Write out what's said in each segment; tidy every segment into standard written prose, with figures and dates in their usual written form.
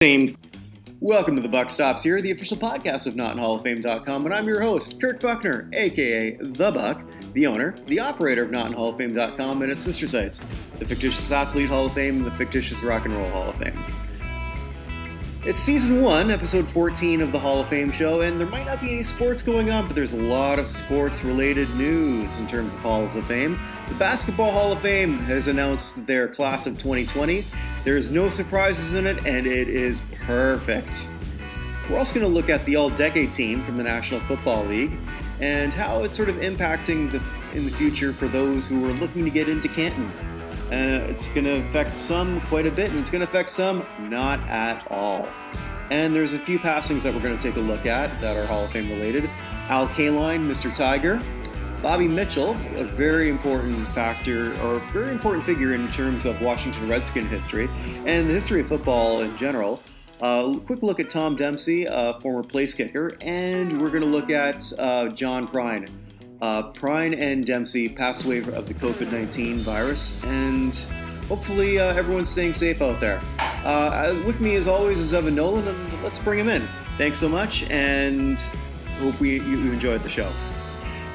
Same. Welcome to the Buck Stops here, the official podcast of NotInHallOfFame.com, and I'm your host, Kirk Buchner, aka The Buck, the owner, the operator of NotInHallOfFame.com and its sister sites, the Fictitious Athlete Hall of Fame and the Fictitious Rock and Roll Hall of Fame. It's Season 1, Episode 14 of the Hall of Fame show, and there might not be any sports going on, but there's a lot of sports-related news in terms of Halls of Fame. The Basketball Hall of Fame has announced their class of 2020. There's no surprises in it, and it is perfect. We're also going to look at the All-Decade team from the National Football League and how it's sort of impacting in the future for those who are looking to get into Canton. It's going to affect some quite a bit, and it's going to affect some not at all. And there's a few passings that we're going to take a look at that are Hall of Fame related. Kaline, Mr. Tiger. Bobby Mitchell, a very important factor, or very important figure in terms of Washington Redskin history, and the history of football in general. Quick look at Tom Dempsey, a former place kicker, and we're going to look at John Prine. Prine and Dempsey passed away of the COVID-19 virus, and hopefully everyone's staying safe out there. With me, as always, is Nolan, and let's bring him in. Thanks so much, and hope you enjoyed the show.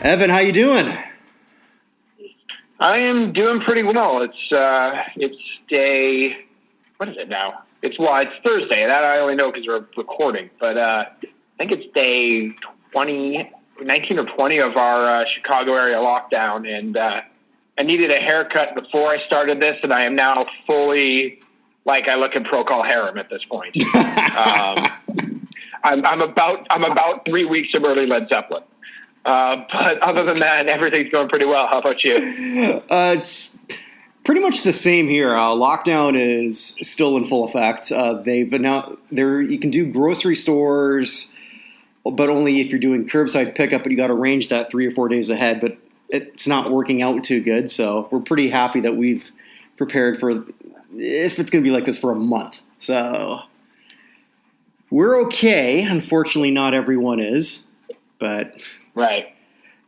Evan, how you doing? I am doing pretty well. It's day. What is it now? It's Thursday. That I only know because we're recording. But I think it's day 19 or 20 of our Chicago area lockdown, and I needed a haircut before I started this, and I am now fully like I look in Procol Harum at this point. I'm about 3 weeks of early Led Zeppelin. But other than that, everything's going pretty well. How about you? It's pretty much the same here. Lockdown is still in full effect. They've announced you can do grocery stores, but only if you're doing curbside pickup, but you got to arrange that 3 or 4 days ahead. But it's not working out too good, so we're pretty happy that we've prepared for if it's going to be like this for a month. So we're okay. Unfortunately, not everyone is, but... Right.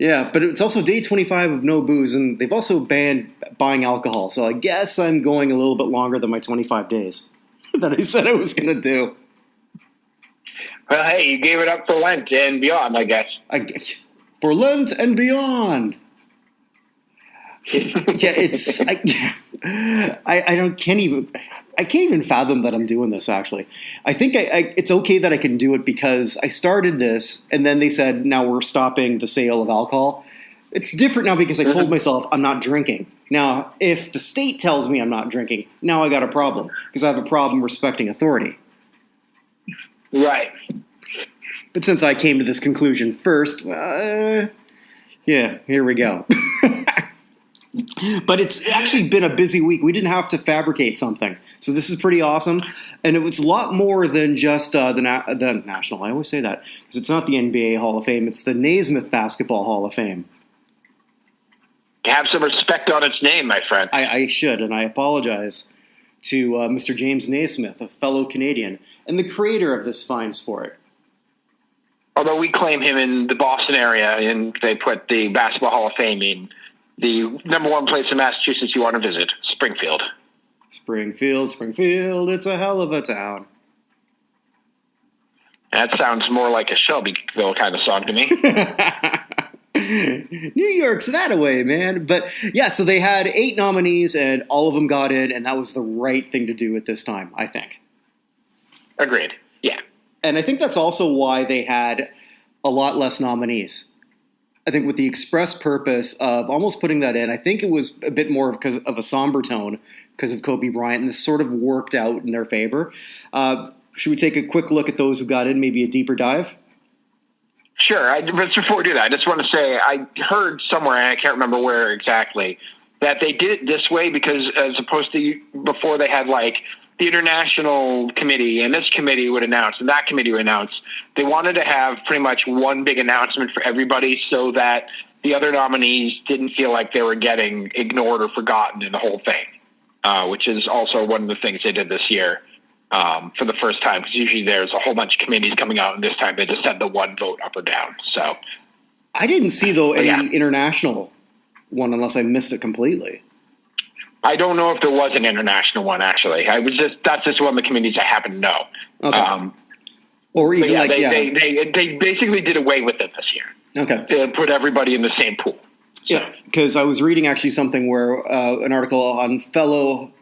Yeah, but it's also day 25 of no booze, and they've also banned buying alcohol. So I guess I'm going a little bit longer than my 25 days that I said I was going to do. Well, hey, you gave it up for Lent and beyond, I guess. For Lent and beyond. Yeah, it's I can't even fathom that I'm doing this, actually. I think it's okay that I can do it because I started this, and then they said, now we're stopping the sale of alcohol. It's different now because I told myself I'm not drinking. Now, if the state tells me I'm not drinking, now I got a problem because I have a problem respecting authority. Right. But since I came to this conclusion first, yeah, here we go. But it's actually been a busy week. We didn't have to fabricate something. So this is pretty awesome. And it was a lot more than just the National. I always say that because it's not the NBA Hall of Fame. It's the Naismith Basketball Hall of Fame. Have some respect on its name, my friend. I should, and I apologize to Mr. James Naismith, a fellow Canadian, and the creator of this fine sport. Although we claim him in the Boston area, and they put the Basketball Hall of Fame in the number one place in Massachusetts you want to visit, Springfield. Springfield, it's a hell of a town. That sounds more like a Shelbyville kind of song to me. New York's that away, man. But yeah, so they had 8 nominees, and all of them got in, and that was the right thing to do at this time, I think. Agreed, yeah. And I think that's also why they had a lot less nominees. I think with the express purpose of almost putting that in, I think it was a bit more of a somber tone because of Kobe Bryant, and this sort of worked out in their favor. Should we take a quick look at those who got in, maybe a deeper dive? Sure. But before we do that, I just want to say I heard somewhere, and I can't remember where exactly, that they did it this way because as opposed to before they had like the international committee and this committee would announce and that committee would announce. They wanted to have pretty much one big announcement for everybody so that the other nominees didn't feel like they were getting ignored or forgotten in the whole thing, which is also one of the things they did this year for the first time, because usually there's a whole bunch of committees coming out, and this time they just had the one vote up or down. So I didn't see, though, any international one unless I missed it completely. I don't know if there was an international one, actually. That's just one of the communities I happen to know. Okay. Or even they basically did away with it this year. Okay. They put everybody in the same pool. So. Yeah, because I was reading actually something where an article on fellow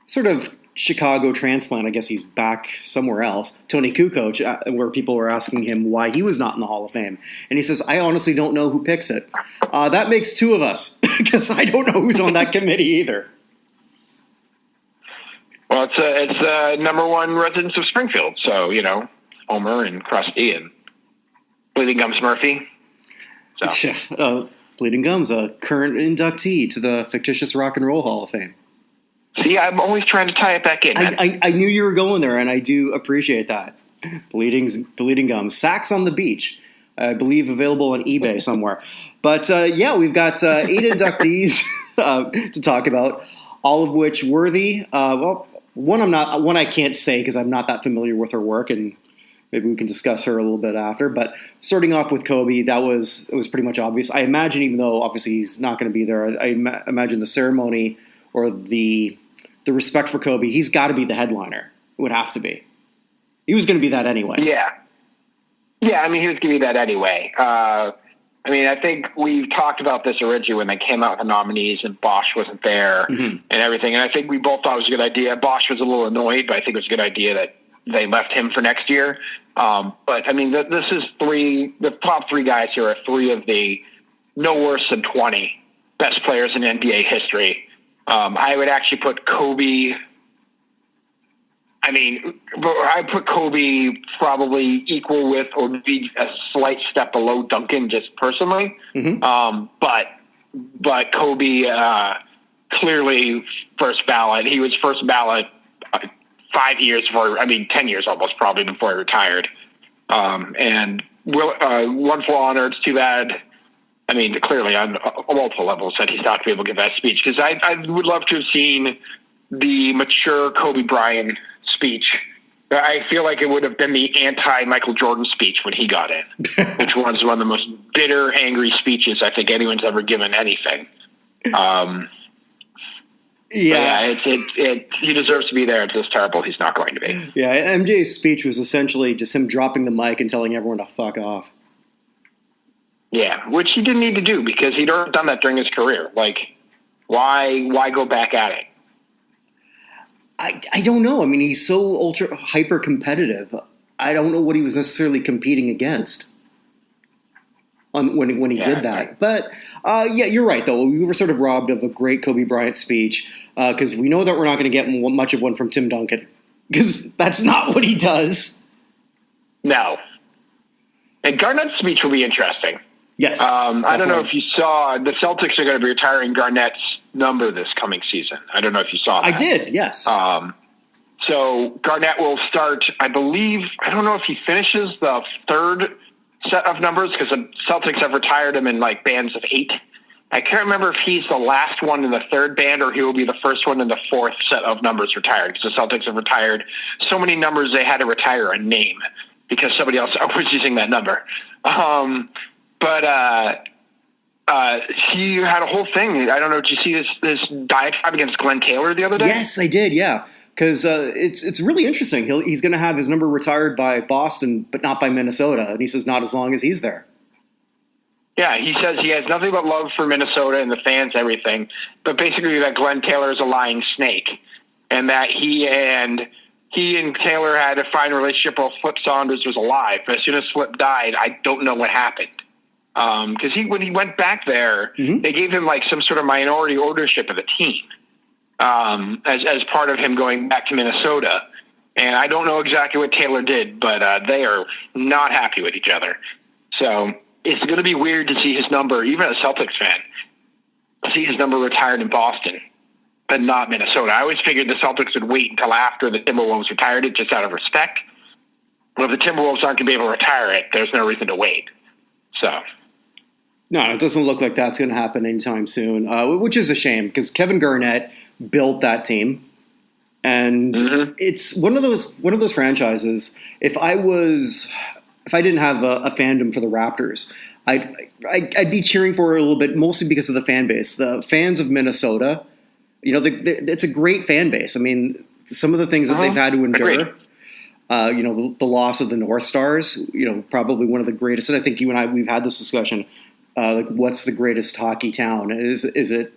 sort of Chicago transplant, I guess he's back somewhere else, Tony Kukoc, where people were asking him why he was not in the Hall of Fame. And he says, I honestly don't know who picks it. That makes two of us, because I don't know who's on that committee either. Well, it's number one residents of Springfield, so, Homer and Krusty and Bleeding Gums Murphy. So. Bleeding Gums, a current inductee to the fictitious Rock and Roll Hall of Fame. See, I'm always trying to tie it back in. I knew you were going there, and I do appreciate that. Bleeding Gums. Sacks on the Beach. I believe available on eBay somewhere. But, we've got 8 inductees to talk about, all of which worthy. One I can't say because I'm not that familiar with her work, and maybe we can discuss her a little bit after. But starting off with Kobe, it was pretty much obvious. I imagine, even though obviously he's not going to be there, I imagine the ceremony or the respect for Kobe, he's got to be the headliner. It would have to be. He was going to be that anyway. Yeah. Yeah, I mean, he was going to be that anyway. I think we talked about this originally when they came out with the nominees and Bosch wasn't there and everything. And I think we both thought it was a good idea. Bosch was a little annoyed, but I think it was a good idea that they left him for next year. But, I mean, this is the top 3 guys here are 3 of the no worse than 20 best players in NBA history. I would actually put Kobe. I put Kobe probably equal with or maybe a slight step below Duncan just personally. But Kobe clearly first ballot. He was first ballot 5 years 10 years almost probably before he retired. And one for honor. It's too bad. Clearly on multiple levels that he's not going to be able to give that speech, because I would love to have seen the mature Kobe Bryant speech. I feel like it would have been the anti-Michael Jordan speech when he got in, which was one of the most bitter, angry speeches I think anyone's ever given anything. He deserves to be there. It's just terrible he's not going to be. Yeah, MJ's speech was essentially just him dropping the mic and telling everyone to fuck off. Yeah, which he didn't need to do because he'd already done that during his career. Like, why go back at it? I don't know. He's so ultra hyper competitive. I don't know what he was necessarily competing against when he did that. Right. But you're right though. We were sort of robbed of a great Kobe Bryant speech because we know that we're not going to get much of one from Tim Duncan because that's not what he does. No. And Garnett's speech will be interesting. Yes. I don't know if you saw the Celtics are going to be retiring Garnett's number this coming season. I don't know if you saw that. I did, yes. So Garnett will start, I believe, I don't know if he finishes the 3rd set of numbers because the Celtics have retired him in like bands of 8. I can't remember if he's the last one in the 3rd band or he will be the first one in the 4th set of numbers retired because the Celtics have retired so many numbers they had to retire a name because somebody else was using that number. But he had a whole thing. I don't know. Did you see this diatribe against Glenn Taylor the other day? Yes, I did. Yeah, because it's really interesting. He's going to have his number retired by Boston, but not by Minnesota. And he says not as long as he's there. Yeah, he says he has nothing but love for Minnesota and the fans, everything. But basically, that Glenn Taylor is a lying snake, and that he and Taylor had a fine relationship while Flip Saunders was alive. But as soon as Flip died, I don't know what happened. Because when he went back there, they gave him like some sort of minority ownership of the team as part of him going back to Minnesota. And I don't know exactly what Taylor did, but they are not happy with each other. So it's going to be weird to see his number, even as a Celtics fan, see his number retired in Boston, but not Minnesota. I always figured the Celtics would wait until after the Timberwolves retired it, just out of respect. Well, if the Timberwolves aren't going to be able to retire it, there's no reason to wait. So... No, it doesn't look like that's going to happen anytime soon, which is a shame because Kevin Garnett built that team, and it's one of those franchises. If I didn't have a fandom for the Raptors, I'd be cheering for it a little bit, mostly because of the fan base. The fans of Minnesota It's a great fan base. I mean, some of the things that they've had to endure, the loss of the North Stars, probably one of the greatest. And I think you and I, we've had this discussion. What's the greatest hockey town? Is it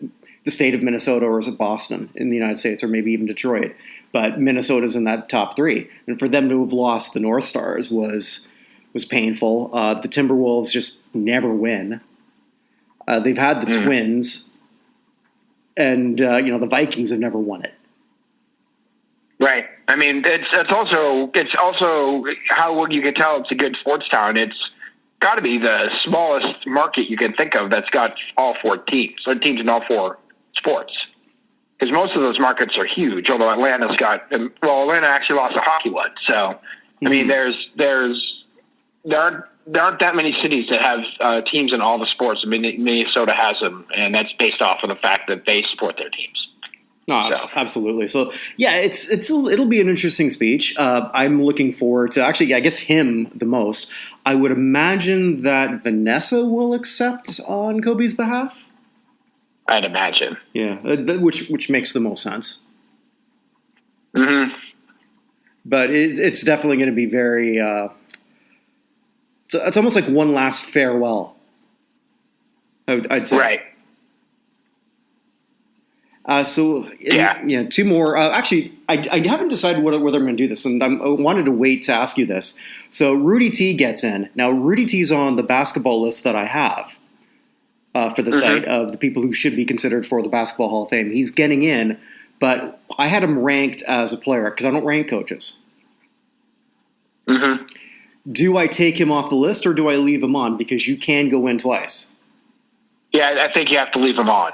the state of Minnesota, or is it Boston in the United States, or maybe even Detroit? But Minnesota's in that top three. And for them to have lost the North Stars was painful. The Timberwolves just never win. They've had the Twins, and the Vikings have never won it. Right. I mean, it's also how you can tell it's a good sports town. It's got to be the smallest market you can think of that's got all four teams. So teams in all four sports. Because most of those markets are huge, although Atlanta actually lost a hockey one. So, I mean, there aren't that many cities that have teams in all the sports. I mean, Minnesota has them, and that's based off of the fact that they support their teams. No, absolutely. So, yeah, it'll be an interesting speech. I'm looking forward to, actually, I guess him the most. I would imagine that Vanessa will accept on Kobe's behalf. I'd imagine. Yeah, which makes the most sense. Mm-hmm. But it's definitely going to be very... it's almost like one last farewell, I'd say. Right. Two more. Actually, I haven't decided whether I'm going to do this, and I wanted to wait to ask you this. So Rudy T gets in. Now, Rudy T's on the basketball list that I have for the site of the people who should be considered for the Basketball Hall of Fame. He's getting in, but I had him ranked as a player because I don't rank coaches. Mm-hmm. Do I take him off the list or do I leave him on? Because you can go in twice. Yeah, I think you have to leave him on.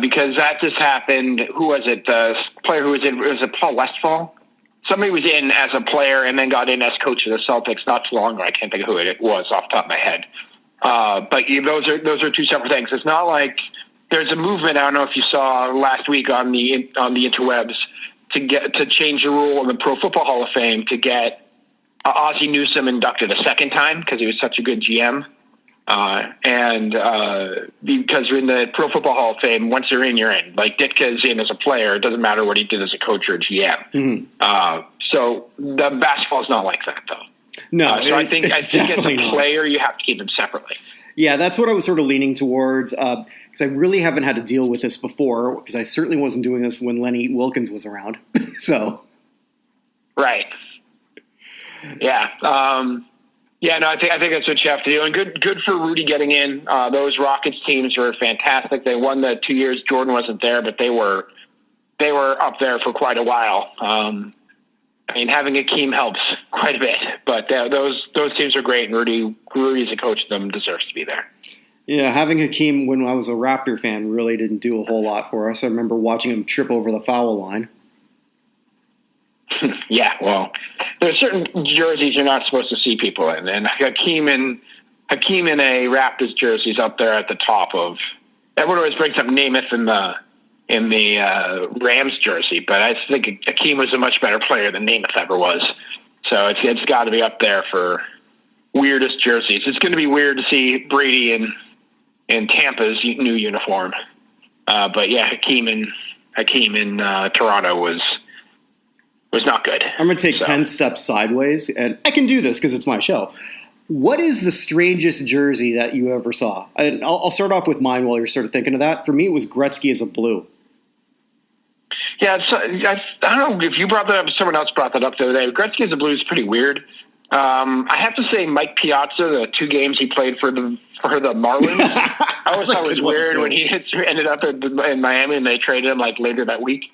Because that just happened. Who was it? The player who was in, was it Paul Westphal? Somebody was in as a player and then got in as coach of the Celtics not too long ago. I can't think of who it was off the top of my head. But those are two separate things. It's not like there's a movement. I don't know if you saw last week on the interwebs to change the rule in the Pro Football Hall of Fame to get Ozzie Newsome inducted a second time because he was such a good GM. Because in the Pro Football Hall of Fame, once you're in. Like Ditka's in as a player. It doesn't matter what he did as a coach or a GM. Mm-hmm. So the basketball is not like that, though. No, so I think as a player, you have to keep them separately. Yeah, that's what I was sort of leaning towards because I really haven't had to deal with this before because I certainly wasn't doing this when Lenny Wilkins was around. So, right. Yeah. I think that's what you have to do. And good for Rudy getting in. Those Rockets teams were fantastic. They won the 2 years Jordan wasn't there, but they were up there for quite a while. Having Hakeem helps quite a bit, but those teams are great, and Rudy as a coach of them deserves to be there. Yeah, having Hakeem when I was a Raptor fan really didn't do a whole lot for us. I remember watching him trip over the foul line. Yeah, well, there are certain jerseys you're not supposed to see people in, and Hakeem in a Raptors jersey is up there at the top of. Everyone always brings up Namath in the Rams jersey, but I think Hakeem was a much better player than Namath ever was. So it's got to be up there for weirdest jerseys. It's going to be weird to see Brady in Tampa's new uniform, but yeah, Hakeem in Toronto was not good. I'm going to take 10 steps sideways, and I can do this because it's my show. What is the strangest jersey that you ever saw? And I'll start off with mine while you're sort of thinking of that. For me, it was Gretzky as a blue. Yeah, I don't know if you brought that up, someone else brought that up the other day. Gretzky as a blue is pretty weird. I have to say Mike Piazza, the 2 games he played for the Marlins, I always thought it was weird when he ended up in Miami and they traded him like later that week.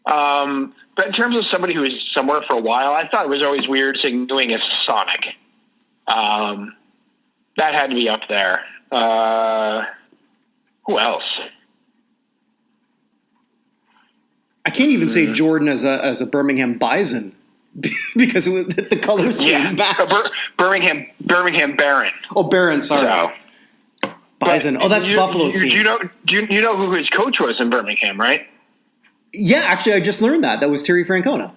But in terms of somebody who was somewhere for a while, I thought it was always weird seeing doing as Sonic. That had to be up there. Who else? I can't even say Jordan as a Birmingham Bison because it was, the color scheme matched. Birmingham Baron. Oh, Baron, sorry. So, Bison. That's Buffalo's team. Do you know who his coach was in Birmingham, right? Yeah, actually, I just learned that. That was Terry Francona.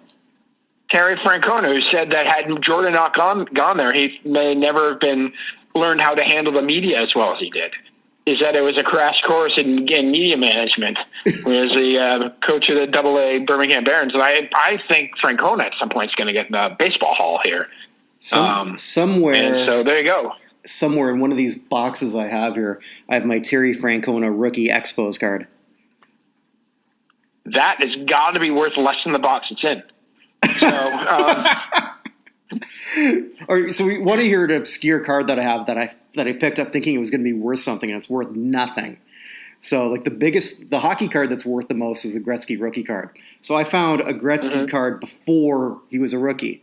Terry Francona, who said that had Jordan not gone there, he may never have learned how to handle the media as well as he did. is that it was a crash course in media management. He was the coach of the AA Birmingham Barons. And I think Francona at some point is going to get in the baseball hall here. Somewhere. And so there you go. Somewhere in one of these boxes I have here, I have my Terry Francona rookie Expos card. That has got to be worth less than the box it's in. So we want to hear an obscure card that I have that I picked up thinking it was going to be worth something, and it's worth nothing. So like the hockey card that's worth the most is the Gretzky rookie card. So I found a Gretzky card before he was a rookie,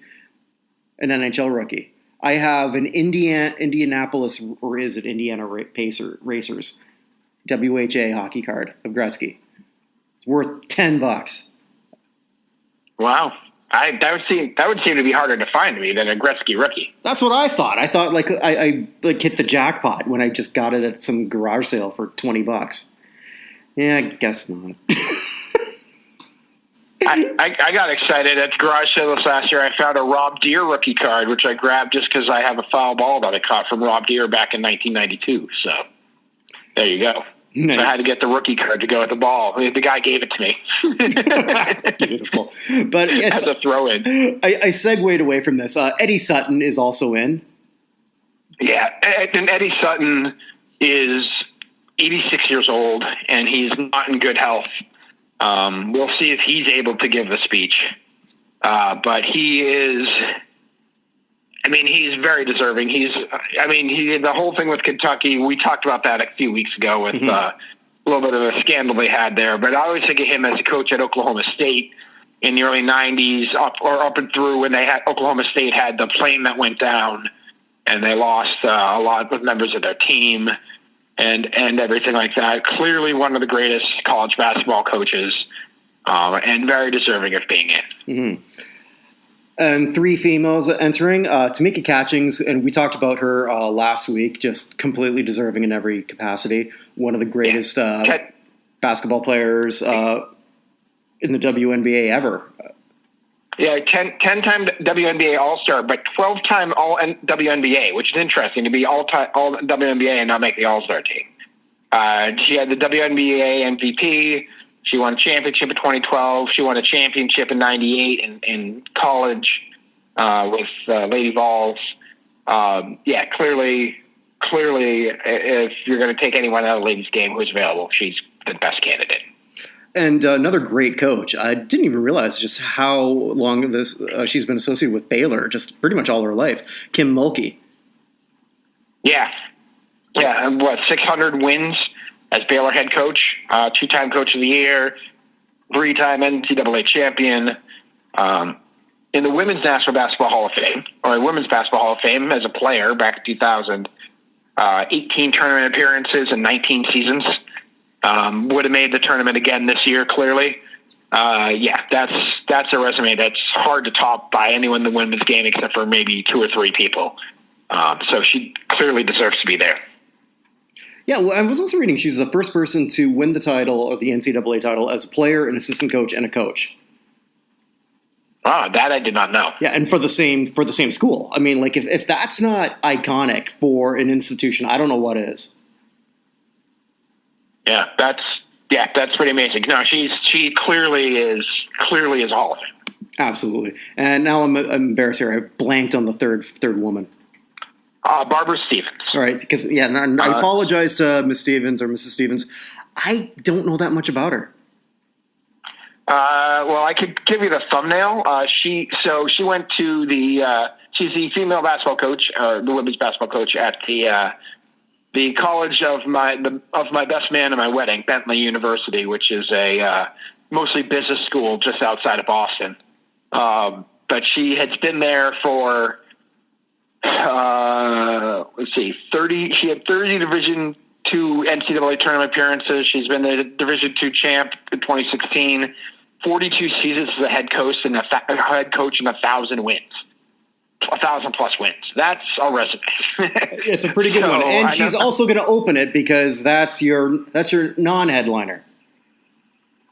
an NHL rookie. I have an Indianapolis, or is it Indiana Racers, WHA hockey card of Gretzky. It's worth $10. Wow. That would seem to be harder to find to me than a Gretzky rookie. That's what I thought. I thought like I hit the jackpot when I just got it at some garage sale for $20. Yeah, I guess not. I got excited at the garage sale this last year. I found a Rob Deere rookie card, which I grabbed just because I have a foul ball that I caught from Rob Deere back in 1992. So there you go. Nice. So I had to get the rookie card to go with the ball. The guy gave it to me. Beautiful. But yes, as a throw-in. I segued away from this. Eddie Sutton is also in. Yeah, and Eddie Sutton is 86 years old, and he's not in good health. We'll see if he's able to give the speech. But he is... he's very deserving. The whole thing with Kentucky, we talked about that a few weeks ago with a little bit of a scandal they had there. But I always think of him as a coach at Oklahoma State in the early 90s, up and through when Oklahoma State had the plane that went down and they lost a lot of members of their team and everything like that. Clearly one of the greatest college basketball coaches and very deserving of being in. Mm-hmm. And 3 females entering, Tamika Catchings, and we talked about her last week, just completely deserving in every capacity. One of the greatest basketball players in the WNBA ever. Yeah, 10-time WNBA All-Star, but 12-time All-WNBA, which is interesting to be all WNBA and not make the All-Star team. She had the WNBA MVP. She won a championship in 2012. She won a championship in 98 in college with Lady Vols. Clearly, if you're going to take anyone out of the ladies' game who's available, she's the best candidate. And another great coach. I didn't even realize just how long she's been associated with Baylor, just pretty much all her life. Kim Mulkey. Yeah, 600 wins as Baylor head coach, 2-time coach of the year, 3-time NCAA champion, in the Women's National Basketball Hall of Fame, or Women's Basketball Hall of Fame as a player back in 2000, 18 tournament appearances in 19 seasons. Would have made the tournament again this year, clearly. That's a resume that's hard to top by anyone in the women's game except for maybe 2 or 3 people. So she clearly deserves to be there. Yeah, well, I was also reading she's the first person to win the title, or the NCAA title, as a player, an assistant coach, and a coach. Oh, that I did not know. Yeah, and for the same school. I mean, like if that's not iconic for an institution, I don't know what is. Yeah, that's pretty amazing. No, she clearly is Hall of Fame. Absolutely. And now I'm embarrassed here. I blanked on the third woman. Barbara Stevens. All right, because I apologize to Miss Stevens or Mrs. Stevens. I don't know that much about her. Well, I could give you the thumbnail. She went to she's the female basketball coach, or the women's basketball coach at the college of my best man at my wedding, Bentley University, which is a mostly business school just outside of Boston. But she has been there for 30. She had 30 Division II NCAA tournament appearances. She's been the Division II champ in 2016. 42 seasons as a head coach and a head coach and 1,000 wins. 1,000 plus wins. That's a resume. It's a pretty good one. And she's also going to open it because that's your non-headliner.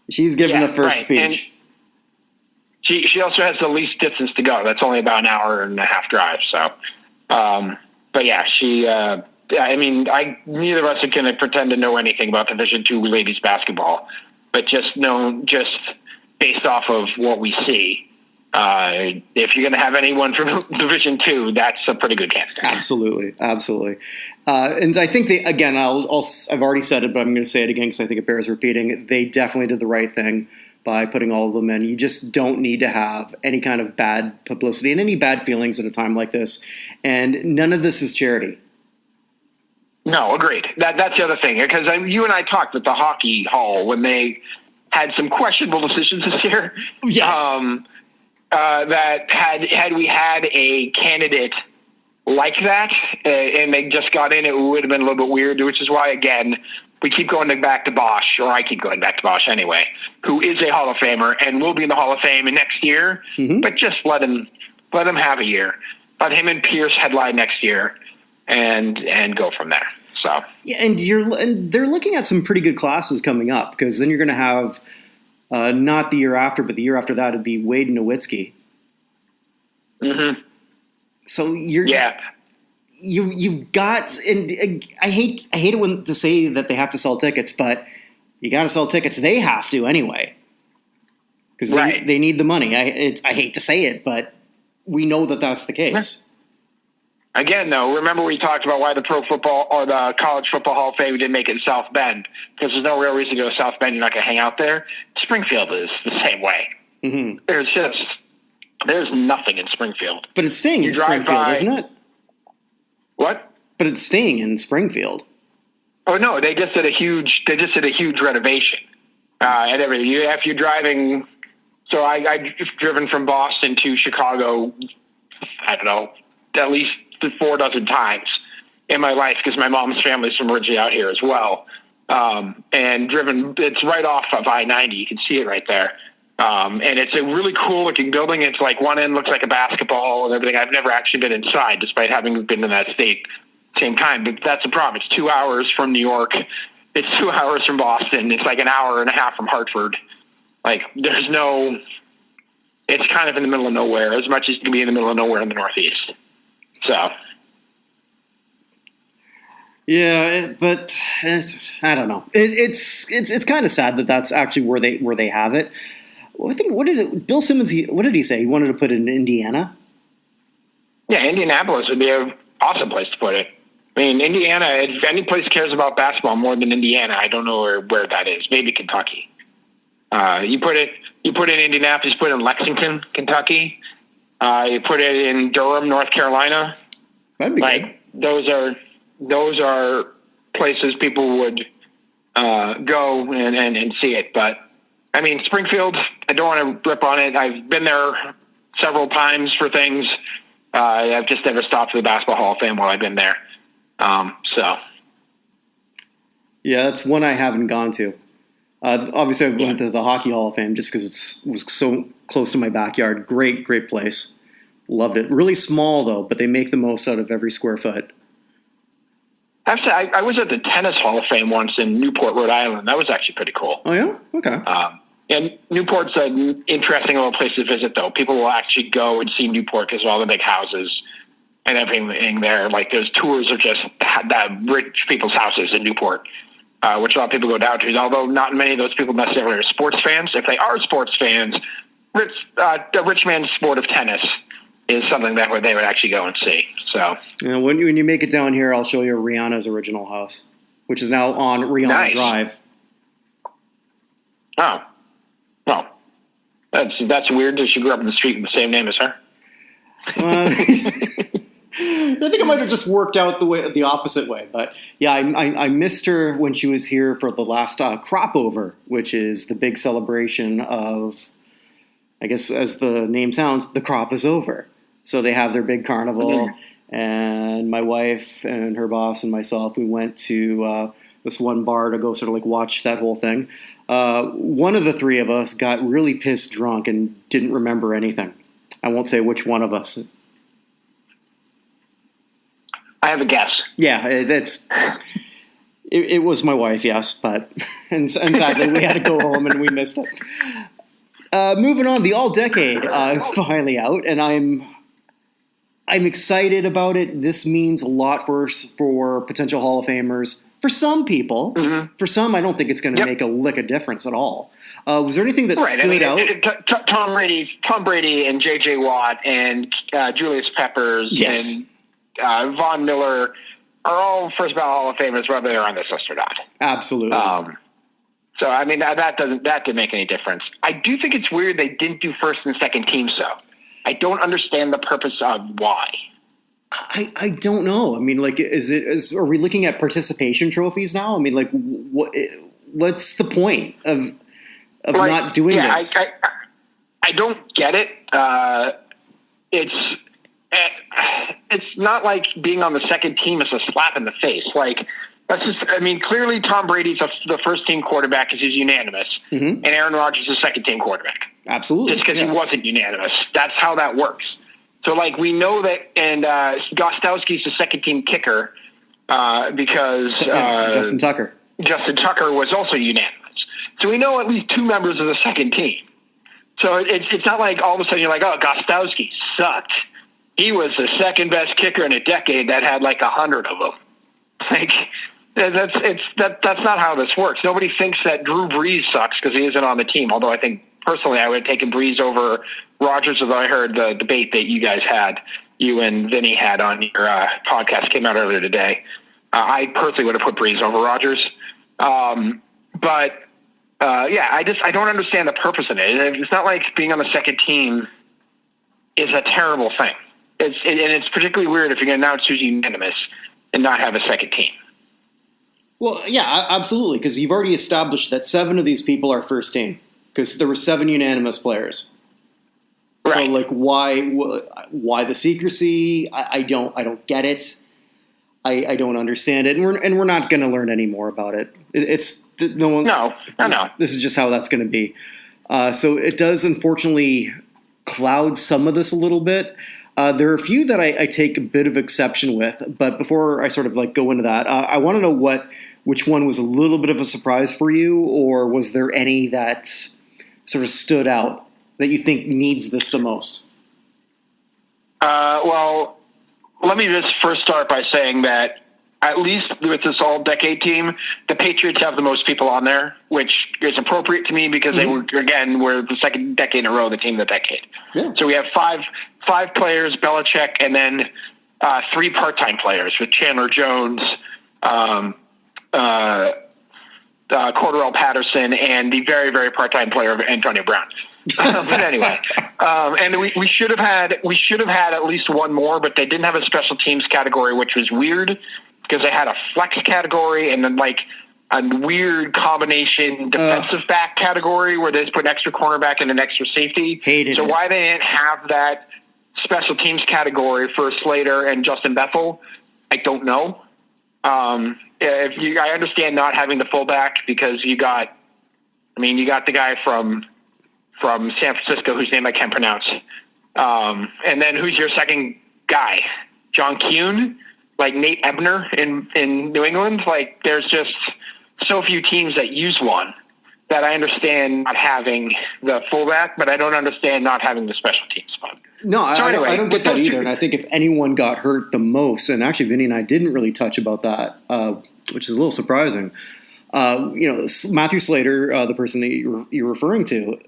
She's giving the first speech. And she also has the least distance to go. That's only about an hour and a half drive. So, but yeah, she neither of us are going to pretend to know anything about Division II ladies basketball, but just based off of what we see. If you're going to have anyone from Division II, that's a pretty good candidate. Absolutely. And I think I've already said it, but I'm going to say it again because I think it bears repeating. They definitely did the right thing by putting all of them in. You just don't need to have any kind of bad publicity and any bad feelings at a time like this. And none of this is charity. No, agreed. That's the other thing, because you and I talked at the hockey hall when they had some questionable decisions this year. Yes. That had we had a candidate like that and they just got in, it would have been a little bit weird, which is why, again, we keep going back to Bosch, or I keep going back to Bosch anyway, who is a Hall of Famer and will be in the Hall of Fame next year, but just let him have a year. Let him and Pierce headline next year and go from there. So yeah, and they're looking at some pretty good classes coming up, because then you're going to have not the year after, but the year after that would be Wade and Nowitzki. Mm-hmm. So you've got, and I hate it when to say that they have to sell tickets, but you got to sell tickets. They have to anyway, because they need the money. I hate to say it, but we know that that's the case. Again, though, remember we talked about why the Pro Football or the College Football Hall of Fame didn't make it in South Bend, because there's no real reason to go to South Bend. You're not going to hang out there. Springfield is the same way. Mm-hmm. There's nothing in Springfield. But it's staying in Springfield, isn't it? What? But it's staying in Springfield. Oh no, they just did a huge renovation and everything. If you're driving, so I've driven from Boston to Chicago, I don't know, at least 4 dozen times in my life, because my mom's family's from originally out here as well. And driven, it's right off of I-90. You can see it right there. And it's a really cool looking building. It's like one end looks like a basketball and everything. I've never actually been inside, despite having been in that state same time. But that's the problem. It's 2 hours from New York. It's 2 hours from Boston. It's like an hour and a half from Hartford. Like it's kind of in the middle of nowhere, as much as you can be in the middle of nowhere in the Northeast. So. Yeah, but I don't know. It's kind of sad that that's actually where they have it. I think Bill Simmons? What did he say? He wanted to put it in Indiana. Yeah, Indianapolis would be an awesome place to put it. I mean, Indiana. If any place cares about basketball more than Indiana, I don't know where that is. Maybe Kentucky. You put it in Indianapolis. You put it in Lexington, Kentucky. You put it in Durham, North Carolina. That'd be good. Those are places people would go and see it. But I mean, Springfield, I don't want to rip on it. I've been there several times for things. I've just never stopped for the Basketball Hall of Fame while I've been there. So. Yeah, that's one I haven't gone to. Obviously, I went to the Hockey Hall of Fame just because it was so close to my backyard. Great place. Loved it. Really small, though, but they make the most out of every square foot. I was at the Tennis Hall of Fame once in Newport, Rhode Island. That was actually pretty cool. Oh, yeah? Okay. And Newport's an interesting little place to visit, though. People will actually go and see Newport because of all the big houses and everything there. Like, there's tours of just the rich people's houses in Newport, which a lot of people go down to. Although not many of those people necessarily are sports fans. If they are sports fans, the rich man's sport of tennis is something that they would actually go and see. So, yeah, when you make it down here, I'll show you Rihanna's original house, which is now on Rihanna Drive. Oh, well, that's weird that she grew up in the street with the same name as her. I think it might have just worked out the opposite way, but yeah, I missed her when she was here for the last crop over, which is the big celebration of, I guess as the name sounds, the crop is over. So they have their big carnival, and my wife and her boss and myself, we went to this one bar to go sort of like watch that whole thing. One of the three of us got really pissed drunk and didn't remember anything. I won't say which one of us. I have a guess. Yeah, it was my wife, yes, but and sadly we had to go home and we missed it. Moving on, the All Decade is finally out, and I'm excited about it. This means a lot for potential Hall of Famers. For some people, for some, I don't think it's going to make a lick of difference at all. Was there anything that stood out? Tom Brady and J.J. Watt and Julius Peppers and Von Miller are all first ballot Hall of Famers, whether they're on this list or not. Absolutely. So I mean that didn't make any difference. I do think it's weird they didn't do first and second teams though. I don't understand the purpose of why. I don't know. I mean, like, are we looking at participation trophies now? I mean, like, what's the point of not doing this? I don't get it. It's not like being on the second team is a slap in the face. Like, that's just, I mean, clearly Tom Brady's the first team quarterback because he's unanimous, and Aaron Rodgers is the second team quarterback. Absolutely. Just because he wasn't unanimous. That's how that works. So, like, we know that, and Gostowski's the second team kicker because Justin Tucker. Justin Tucker was also unanimous. So we know at least two members of the second team. So it's not like all of a sudden you're like, oh, Gostowski sucked. He was the second best kicker in a decade that had like 100 of them. Like, that's not how this works. Nobody thinks that Drew Brees sucks because he isn't on the team. Although I think personally I would have taken Brees over Rodgers, as I heard the debate that you guys had, you and Vinny had on your podcast, came out earlier today. I personally would have put Brees over Rodgers. But I don't understand the purpose in it. It's not like being on the second team is a terrible thing. It's particularly weird if you're going to now choose unanimous and not have a second team. Well, yeah, absolutely, because you've already established that 7 of these people are first team, because there were 7 unanimous players. Right. So, like, why the secrecy? I don't get it. I don't understand it, and we're not going to learn any more about it. No. This is just how that's going to be. So it does unfortunately cloud some of this a little bit. There are a few that I take a bit of exception with, but before I sort of like go into that, I want to know which one was a little bit of a surprise for you, or was there any that sort of stood out that you think needs this the most? Well, let me just first start by saying that at least with this all-decade team, the Patriots have the most people on there, which is appropriate to me because they were the second decade in a row the team of the decade. Yeah. So we have five players, Belichick, and then 3 part-time players with Chandler Jones, Cordarrelle Patterson, and the very, very part-time player of Antonio Brown. But anyway, and we should have had at least one more, but they didn't have a special teams category, which was weird because they had a flex category and then like a weird combination defensive back category where they just put an extra cornerback and an extra safety. Hated it. Why they didn't have that special teams category for Slater and Justin Bethel, I don't know. I understand not having the fullback because you got the guy from San Francisco whose name I can't pronounce. And then who's your second guy? John Kuhn? Like Nate Ebner in New England? Like there's just so few teams that use one that I understand not having the fullback, but I don't understand not having the special teams spot. No, I don't get that either. And I think if anyone got hurt the most, and actually Vinny and I didn't really touch about that, which is a little surprising. Matthew Slater, the person that you're referring to,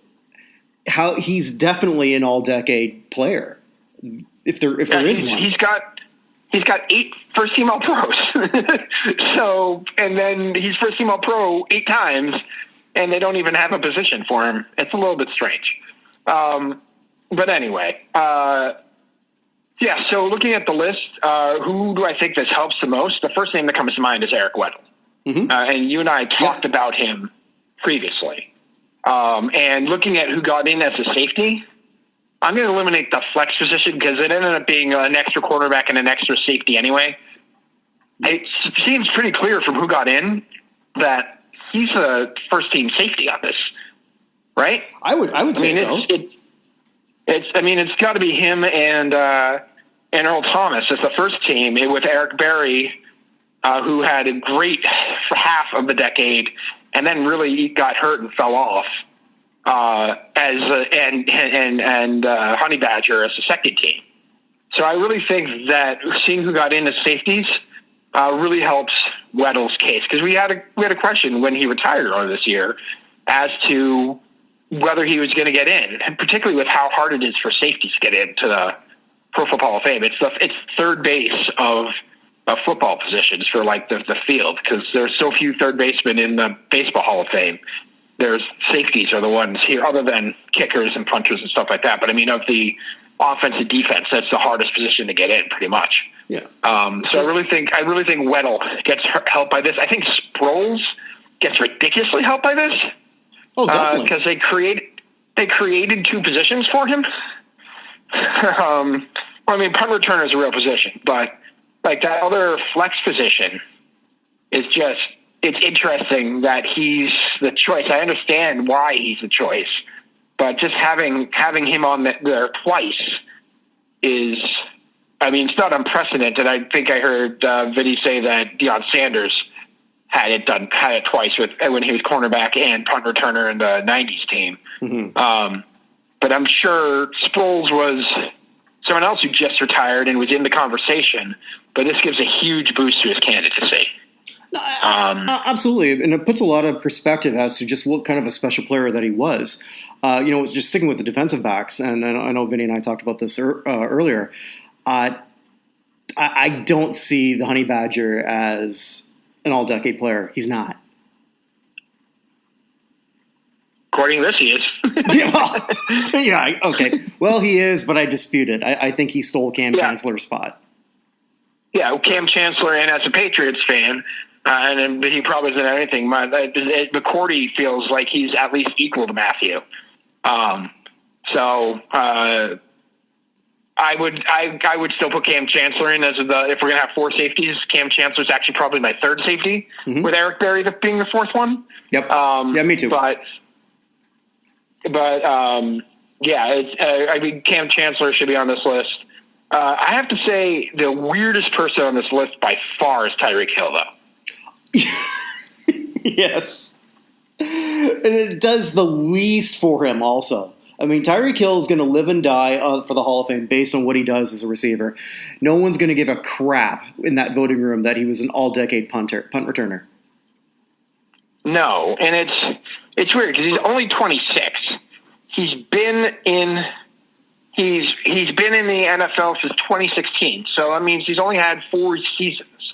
how he's definitely an all-decade player. If there is one, he's got 8 first-team All-Pros. So, and then he's first-team All-Pro 8 times, and they don't even have a position for him. It's a little bit strange. But anyway, so looking at the list, who do I think this helps the most? The first name that comes to mind is Eric Weddle. Mm-hmm. And you and I talked about him previously. And looking at who got in as a safety, I'm going to eliminate the flex position because it ended up being an extra quarterback and an extra safety anyway. It seems pretty clear from who got in that he's a first-team safety on this, right? I would say so. It's got to be him and Earl Thomas as the first team with Eric Berry, who had a great half of the decade and then really got hurt and fell off. And Honey Badger as the second team. So I really think that seeing who got in as safeties really helps Weddle's case, because we had a question when he retired earlier this year as to whether he was going to get in, and particularly with how hard it is for safeties to get into the Pro Football Hall of Fame. It's third base of football positions for like the field, because there's so few third basemen in the Baseball Hall of Fame. There's safeties are the ones here, other than kickers and punchers and stuff like that. But I mean, of the offense and defense, that's the hardest position to get in, pretty much. Yeah. So I really think Weddle gets helped by this. I think Sproles gets ridiculously helped by this. Oh, definitely. Because they created two positions for him. I mean, punt returner is a real position, but like that other flex position is just, it's interesting that he's the choice. I understand why he's the choice, but just having him on there twice is, I mean, it's not unprecedented. I think I heard Vinny say that Deion Sanders had it twice when he was cornerback and punt returner in the 90s team. Mm-hmm. But I'm sure Sproles was someone else who just retired and was in the conversation, but this gives a huge boost to his candidacy. Absolutely. And it puts a lot of perspective as to just what kind of a special player that he was. Just sticking with the defensive backs, and I know Vinny and I talked about this earlier. I don't see the Honey Badger as an all-decade player. He's not. According to this, he is. Okay. Well, he is, but I dispute it. I think he stole Cam Chancellor's spot. Yeah, Cam Chancellor, and as a Patriots fan, and he probably doesn't have anything. McCourty feels like he's at least equal to Matthew. I would still put Cam Chancellor in as if we're gonna have four safeties. Cam Chancellor is actually probably my third safety, with Eric Berry being the fourth one. Yep. Me too. I mean, Cam Chancellor should be on this list. I have to say the weirdest person on this list by far is Tyreek Hill, though. Yes. And it does the least for him also. I mean, Tyreek Hill is going to live and die for the Hall of Fame based on what he does as a receiver. No one's going to give a crap in that voting room that he was an all-decade punt returner. No, and it's weird because he's only 26. He's been in the NFL since 2016. So that means he's only had 4 seasons.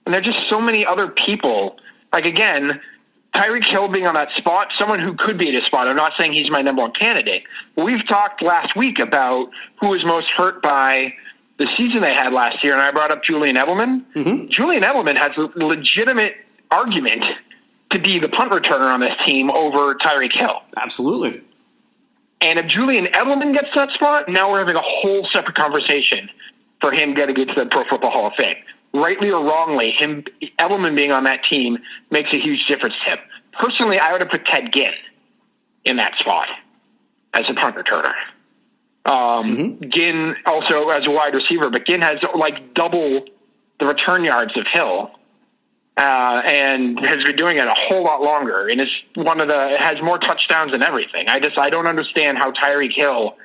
And there are just so many other people. Like, again, Tyreek Hill being on that spot, someone who could be at his spot. I'm not saying he's my number one candidate. We've talked last week about who was most hurt by the season they had last year, and I brought up Julian Edelman. Mm-hmm. Julian Edelman has a legitimate argument to be the punt returner on this team over Tyreek Hill. Absolutely. And if Julian Edelman gets that spot, now we're having a whole separate conversation for him getting into the Pro Football Hall of Fame. Rightly or wrongly, Edelman being on that team makes a huge difference to him. Personally, I would have put Ted Ginn in that spot as a punt returner. Ginn also as a wide receiver, but Ginn has like double the return yards of Hill, and has been doing it a whole lot longer, and it has more touchdowns than everything. I don't understand how Tyreek Hill,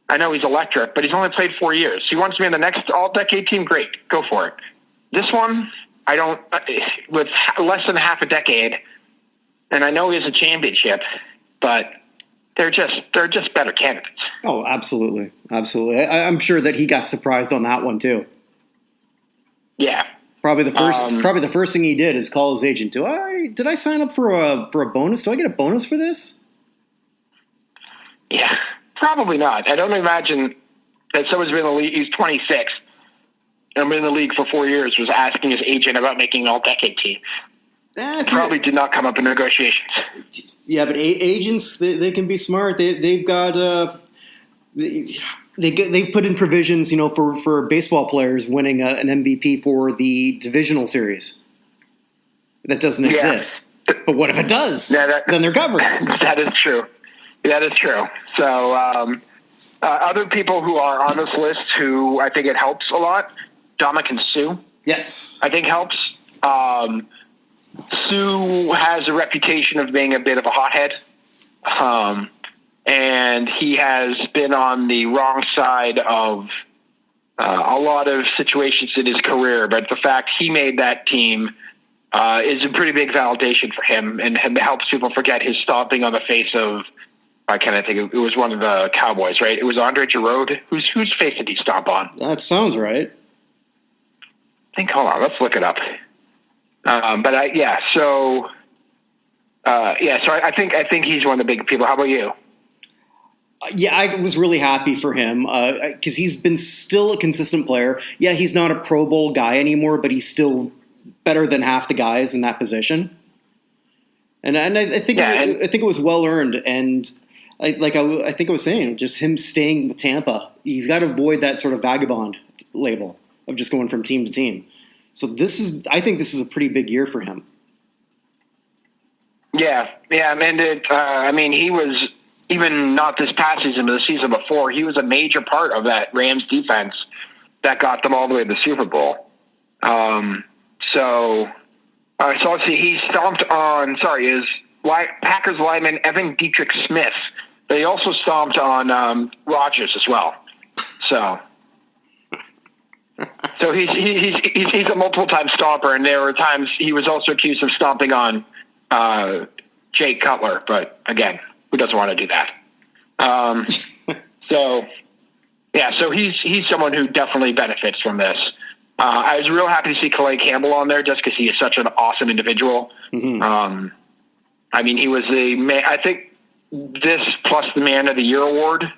I know he's electric, but he's only played 4 years. He wants to be in the next all-decade team, great, go for it. This one, I don't, with less than half a decade, and I know he has a championship, but they're just better candidates. Oh, absolutely. Absolutely. I'm sure that he got surprised on that one too. Yeah. Probably the first thing he did is call his agent. Did I sign up for a bonus? Do I get a bonus for this? Yeah, probably not. I don't imagine that someone's been in the league. He's 26 and been in the league for 4 years. Was asking his agent about making an all-decade team. Probably did not come up in negotiations. Yeah, but agents they can be smart. They've got They put in provisions, for baseball players winning an MVP for the divisional series. That doesn't exist. But what if it does? Then they're covered. That is true. That is true. So other people who are on this list who I think it helps a lot, Dominican Sue. Yes. I think helps. Sue has a reputation of being a bit of a hothead. And he has been on the wrong side of a lot of situations in his career, but the fact he made that team is a pretty big validation for him, and helps people forget his stomping on the face of, I can't think, it was one of the Cowboys, right? It was Andre Giroud. Whose face did he stomp on? That sounds right. Hold on, let's look it up. So I think he's one of the big people. How about you? Yeah, I was really happy for him because he's been still a consistent player. Yeah, he's not a Pro Bowl guy anymore, but he's still better than half the guys in that position. And I think it was well earned. And I think I was saying, just him staying with Tampa, he's got to avoid that sort of vagabond label of just going from team to team. So I think this is a pretty big year for him. Yeah, and he was, even not this past season, but the season before, he was a major part of that Rams defense that got them all the way to the Super Bowl. So let's see, he stomped on, Packers lineman Evan Dietrich Smith, but he also stomped on Rodgers as well. So he's a multiple-time stomper, and there were times he was also accused of stomping on Jake Cutler, but again, who doesn't want to do that? So he's someone who definitely benefits from this. I was real happy to see Kaline Campbell on there just because he is such an awesome individual. Mm-hmm. He was I think this plus the Man of the Year award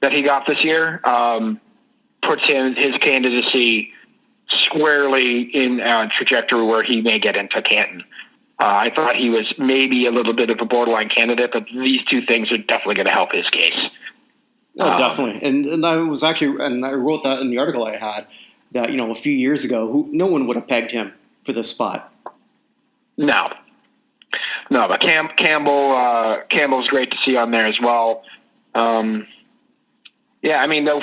that he got this year puts his candidacy squarely in a trajectory where he may get into Canton. I thought he was maybe a little bit of a borderline candidate, but these two things are definitely going to help his case. Oh, definitely. And I was actually, and I wrote that in the article I had, that, a few years ago, no one would have pegged him for this spot. No, but Campbell's great to see on there as well. The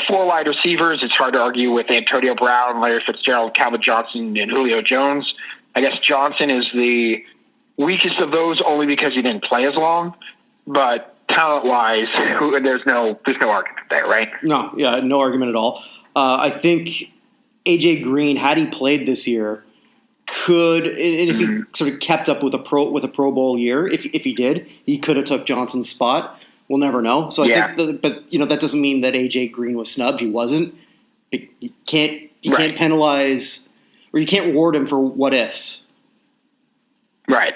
4 wide receivers, it's hard to argue with Antonio Brown, Larry Fitzgerald, Calvin Johnson, and Julio Jones. I guess Johnson is the weakest of those only because he didn't play as long, but talent-wise, there's no argument there, right? No, yeah, no argument at all. I think AJ Green, had he played this year, could, and if he sort of kept up with a Pro Bowl year, if he did, he could have took Johnson's spot. We'll never know. So I think, but that doesn't mean that AJ Green was snubbed. He wasn't. You can't penalize, or you can't reward him for what ifs. Right.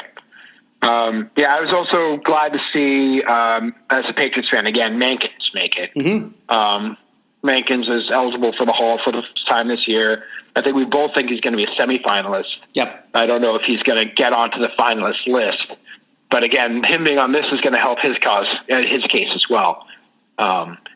I was also glad to see, as a Patriots fan, again, Mankins make it. Mm-hmm. Mankins is eligible for the Hall for the first time this year. I think we both think he's going to be a semifinalist. Yep. I don't know if he's going to get onto the finalist list, but again, him being on this is going to help his case as well.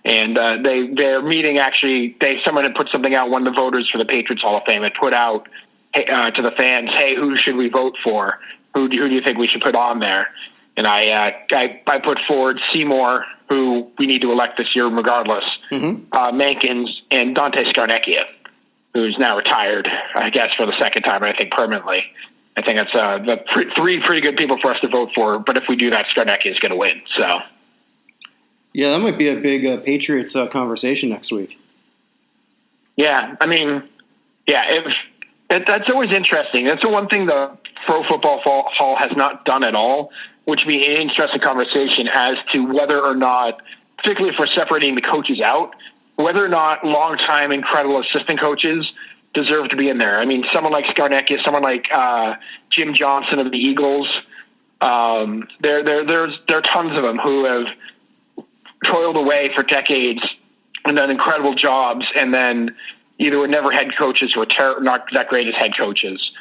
They're meeting, actually, someone had put something out, one of the voters for the Patriots Hall of Fame had put out to the fans, hey, who should we vote for? Who do you think we should put on there? And I put forward Seymour, who we need to elect this year regardless, Mankins, and Dante Scarnecchia, who's now retired, I guess, for the second time, I think permanently. I think that's the three pretty good people for us to vote for, but if we do that, Scarnecchia is going to win. So, yeah, that might be a big Patriots conversation next week. Yeah, that's always interesting. That's the one thing the Pro Football Hall has not done at all, which would be an interesting conversation as to whether or not, particularly for separating the coaches out, whether or not long-time incredible assistant coaches deserve to be in there. Someone like Scarnecchia, someone like Jim Johnson of the Eagles, there are tons of them who have toiled away for decades and done incredible jobs, and then either were never head coaches or not that great as head coaches.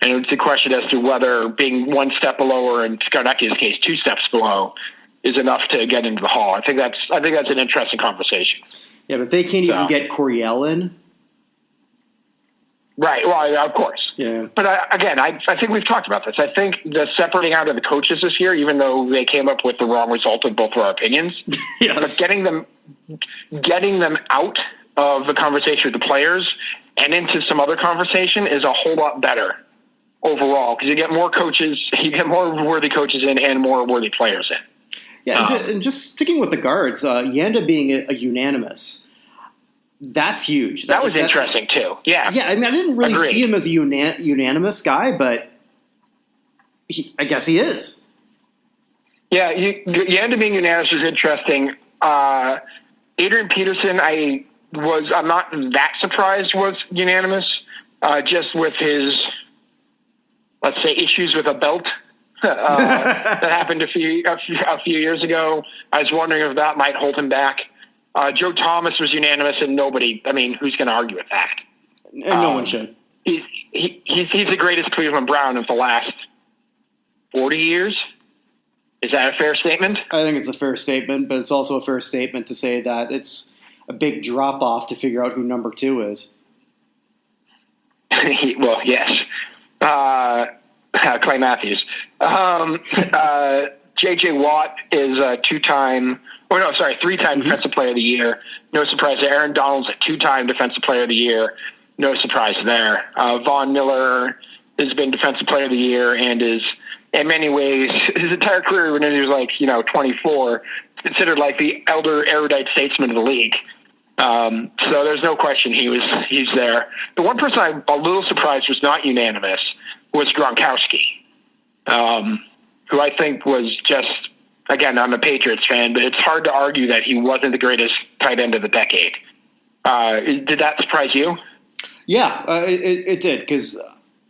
And it's a question as to whether being one step below, or in Scarnecchia's case, 2 steps below, is enough to get into the Hall. I think that's an interesting conversation. Yeah, but they can't even get Coryell in. Right. Well, of course. Yeah. But I think we've talked about this. I think the separating out of the coaches this year, even though they came up with the wrong result in both of our opinions, but getting them out of the conversation with the players and into some other conversation is a whole lot better overall, because you get more coaches, you get more worthy coaches in and more worthy players in. Yeah, and just sticking with the guards, Yanda being a unanimous, That's huge. That was interesting too. Yeah. Yeah, I mean, I didn't really see him as a unanimous guy, but I guess he is. Yeah, you end up being unanimous is interesting. Adrian Peterson, I'm not that surprised was unanimous, just with his, let's say, issues with a belt that happened a few years ago. I was wondering if that might hold him back. Joe Thomas was unanimous, and nobody. I mean, who's going to argue with that? And no one should. He's the greatest Cleveland Brown of the last 40 years. Is that a fair statement? I think it's a fair statement, but it's also a fair statement to say that it's a big drop off to figure out who number 2 is. Well, yes. Clay Matthews. J.J. Watt is a 3-time Defensive Player of the Year. No surprise there. Aaron Donald's a 2-time Defensive Player of the Year. No surprise there. Von Miller has been Defensive Player of the Year and is, in many ways, his entire career when he was 24, considered like the elder erudite statesman of the league. So there's no question he's there. The one person I'm a little surprised was not unanimous was Gronkowski, who I think was just, again, I'm a Patriots fan, but it's hard to argue that he wasn't the greatest tight end of the decade. Did that surprise you? Yeah, it did, because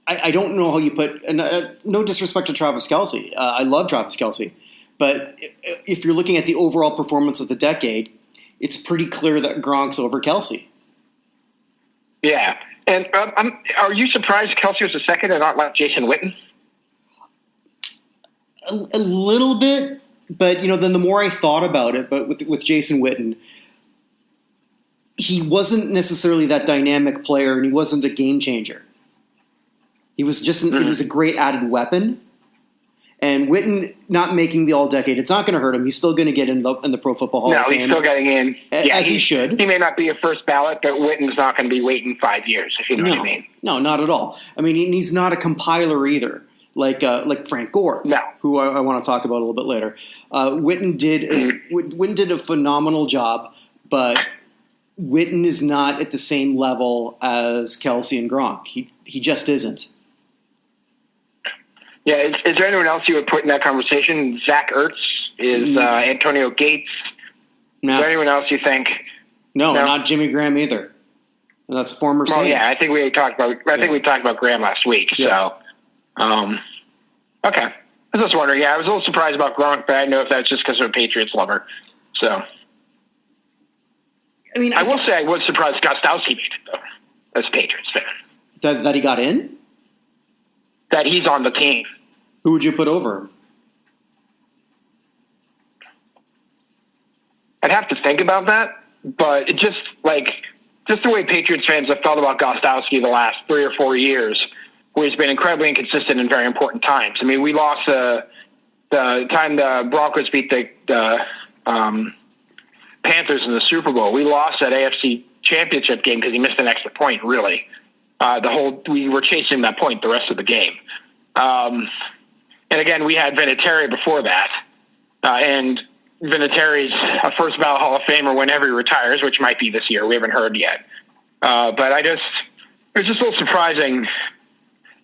I don't know how you put – no disrespect to Travis Kelce. I love Travis Kelce. But if you're looking at the overall performance of the decade, it's pretty clear that Gronk's over Kelce. Yeah. And are you surprised Kelce was the second and not like Jason Witten? A little bit, but then the more I thought about it, but with Jason Witten, he wasn't necessarily that dynamic player, and he wasn't a game changer. He was just he was a great added weapon. And Witten not making the All-Decade, it's not going to hurt him. He's still going to get in the Pro Football Hall of Fame. No, he's still getting in. As he should. He may not be a first ballot, but Witten's not going to be waiting 5 years, if you know what I mean. No, not at all. I mean, he's not a compiler either, like Frank Gore, who I want to talk about a little bit later. Witten did a phenomenal job, but Witten is not at the same level as Kelce and Gronk. He just isn't. Yeah, is there anyone else you would put in that conversation? Zach Ertz? Is Antonio Gates? No. Is there anyone else you think? No, not Jimmy Graham either. That's former Saint. Oh yeah, I think we talked about Graham last week. Yeah. So, okay. I was just wondering. Yeah, I was a little surprised about Gronk, but I know if that's just because I'm a Patriots lover. So, I mean, I will say I was surprised Gostowski made it though, as a Patriots fan. That he got in? That he's on the team. Who would you put over him? I'd have to think about that, but it just the way Patriots fans have felt about Gostowski the last 3 or 4 years, where he's been incredibly inconsistent in very important times. I mean, we lost the time the Broncos beat the Panthers in the Super Bowl. We lost that AFC Championship game because he missed an extra point, really. We were chasing that point the rest of the game. And again, we had Vinatieri before that. And Vinatieri's a first ballot Hall of Famer whenever he retires, which might be this year. We haven't heard yet. But it was just a little surprising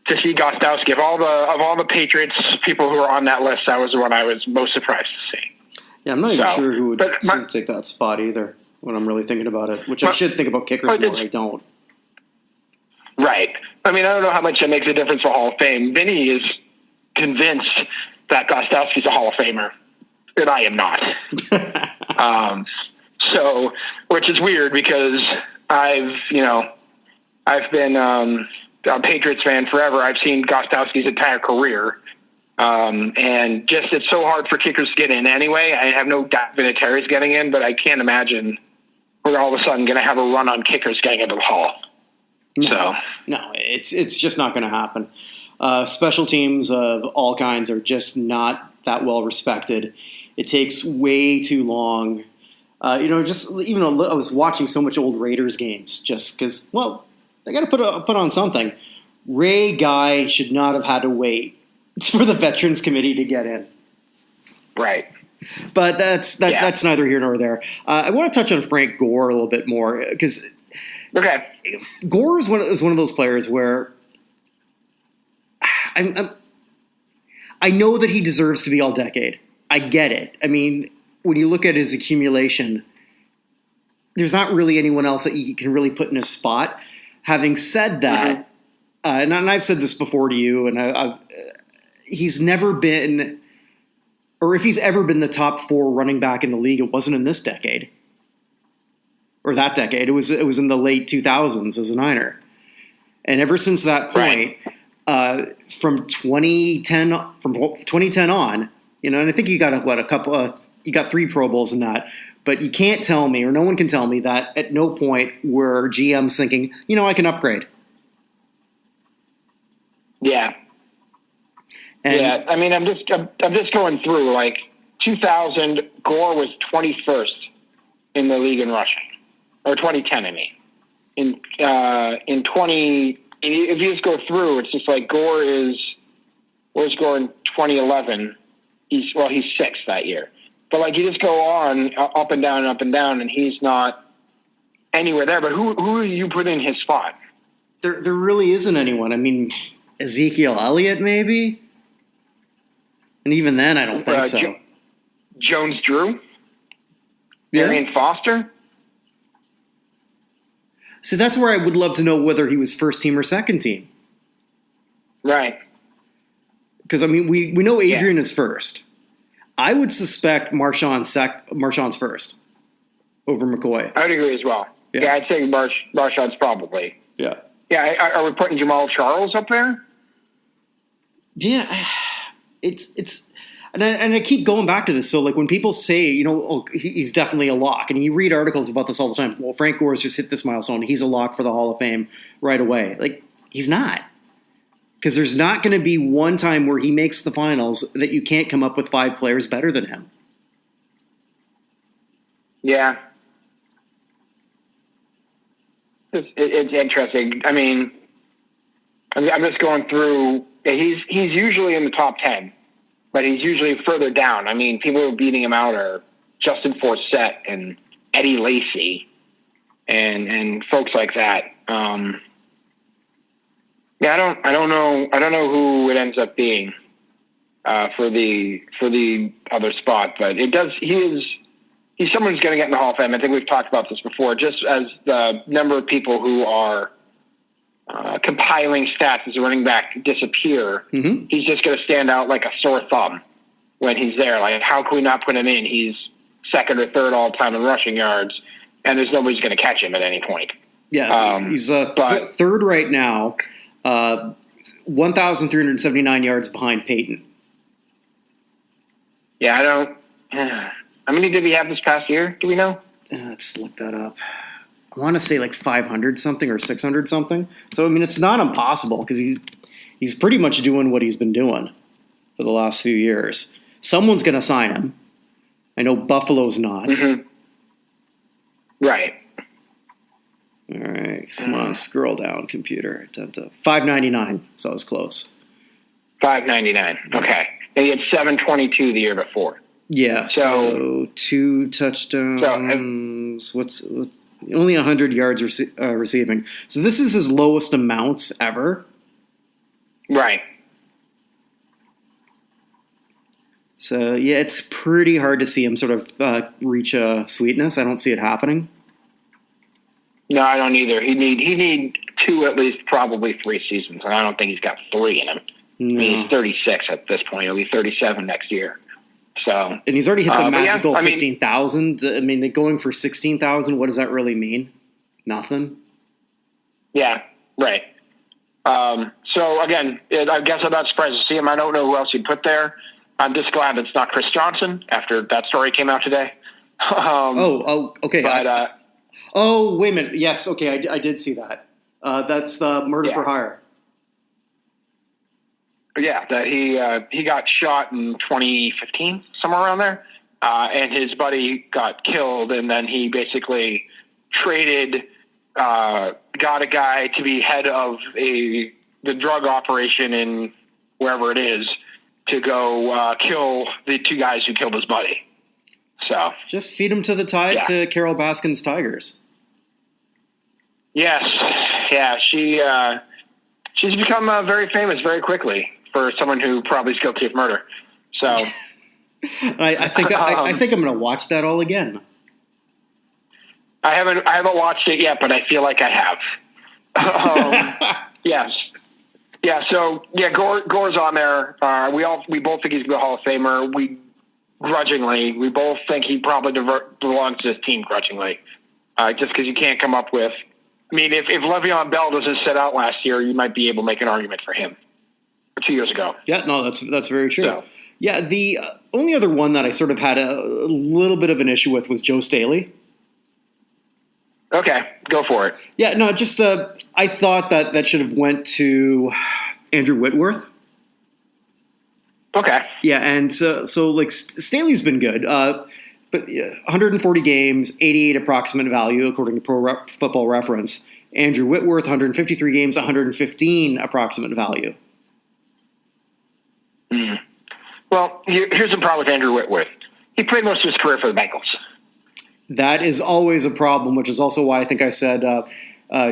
to see Gostowski. Of all the Patriots people who are on that list, that was the one I was most surprised to see. Yeah, I'm not even sure who would take that spot either when I'm really thinking about it, which I should think about kickers more. I don't. Right. I mean, I don't know how much that makes a difference for Hall of Fame. Vinny is convinced that Gostowski's a Hall of Famer, and I am not. Which is weird because I've been a Patriots fan forever. I've seen Gostowski's entire career. And just it's so hard for kickers to get in anyway. I have no doubt Vinatieri's getting in, but I can't imagine we're all of a sudden going to have a run on kickers getting into the Hall. No, it's just not going to happen. Special teams of all kinds are just not that well respected. It takes way too long. I was watching so much old Raiders games just because, they got to put on something. Ray Guy should not have had to wait for the Veterans Committee to get in. Right. But that's neither here nor there. I want to touch on Frank Gore a little bit more because Gore is one of those players where I know that he deserves to be all decade. I get it. I mean, when you look at his accumulation, there's not really anyone else that you can really put in his spot. Having said that, and I've said this before to you, and he's never been, or if he's ever been the top 4 running back in the league, it wasn't in this decade or that decade. It was in the late 2000s as a Niner, and ever since that point, from 2010 on, and I think you got you got 3 Pro Bowls in that. But you can't tell me, or no one can tell me, that at no point were GMs thinking, I can upgrade. Yeah. And I mean, I'm just going through. Like 2000, Gore was 21st in the league in rushing, or 2010. I mean, in 20, if you just go through, it's just like where's Gore in 2011? He's 6th that year. But like you just go on up and down, and he's not anywhere there. But who do you put in his spot? There really isn't anyone. I mean, Ezekiel Elliott maybe, and even then, I don't think so. Jones Drew, Darian Foster. So that's where I would love to know whether he was first team or second team. Right. Because I mean, we know Adrian is first. I would suspect Marshawn's first over McCoy. I would agree as well. Yeah, I'd say Marshawn's probably. Yeah. Yeah, are we putting Jamal Charles up there? Yeah, it's and I keep going back to this. So like when people say, he's definitely a lock, and you read articles about this all the time. Well, Frank Gore's just hit this milestone. He's a lock for the Hall of Fame right away. Like he's not. Because there's not going to be one time where he makes the finals that you can't come up with 5 players better than him. Yeah. It's interesting. I mean, I'm just going through. He's usually in the top 10, but he's usually further down. I mean, people who are beating him out are Justin Forsett and Eddie Lacy and folks like that. Yeah, I don't know who it ends up being for the other spot, but he's someone who's going to get in the Hall of Fame. I think we've talked about this before. Just as the number of people who are compiling stats as a running back disappear, he's just going to stand out like a sore thumb when he's there. Like, how can we not put him in? He's second or third all time in rushing yards, and there's nobody's going to catch him at any point. Yeah, he's third right now. 1,379 yards behind Peyton. Yeah, how many did he have this past year? Do we know? Let's look that up. I want to say like 500 something or 600 something. So, I mean, it's not impossible because he's pretty much doing what he's been doing for the last few years. Someone's going to sign him. I know Buffalo's not. Right. All right, come on, scroll down, computer. 599, so I was close. 599, okay. And he had 722 the year before. Yeah, so 2 touchdowns. What's only 100 yards receiving. So this is his lowest amount ever. Right. So, yeah, it's pretty hard to see him sort of reach a sweetness. I don't see it happening. No, I don't either. He need 2, at least probably 3 seasons, and I don't think he's got 3 in him. No. I mean, he's 36 at this point. He'll be 37 next year. So, and he's already hit the magical 15,000. I mean, going for 16,000. What does that really mean? Nothing. Yeah, right. So again, I guess I'm not surprised to see him. I don't know who else you'd put there. I'm just glad it's not Chris Johnson after that story came out today. Okay. But, wait a minute. Yes, okay, I did see that. That's the murder for hire. Yeah, that he got shot in 2015, somewhere around there, and his buddy got killed, and then he basically traded, got a guy to be head of the drug operation in wherever it is to go kill the 2 guys who killed his buddy. So just feed him to the tide to Carol Baskin's Tigers. Yes, yeah, she's become very famous very quickly for someone who probably is guilty of murder. So I think I'm going to watch that all again. I haven't watched it yet, but I feel like I have. Yes. Yeah, so Gore's on there. We both think he's a Hall of Famer. We both think he probably belongs to his team grudgingly. Just because you can't come up with. I mean, if Le'Veon Bell doesn't sit out last year, you might be able to make an argument for him. 2 years ago. Yeah, no, that's very true. So, yeah, the only other one that I sort of had a little bit of an issue with was Joe Staley. Okay, go for it. Yeah, no, just I thought that should have went to Andrew Whitworth. Okay. Yeah, and so like Staley's been good, but 140 games, 88 approximate value according to Pro Football Reference. Andrew Whitworth, 153 games, 115 approximate value. Mm. Well, here's the problem with Andrew Whitworth. He played most of his career for the Bengals. That is always a problem, which is also why I think I said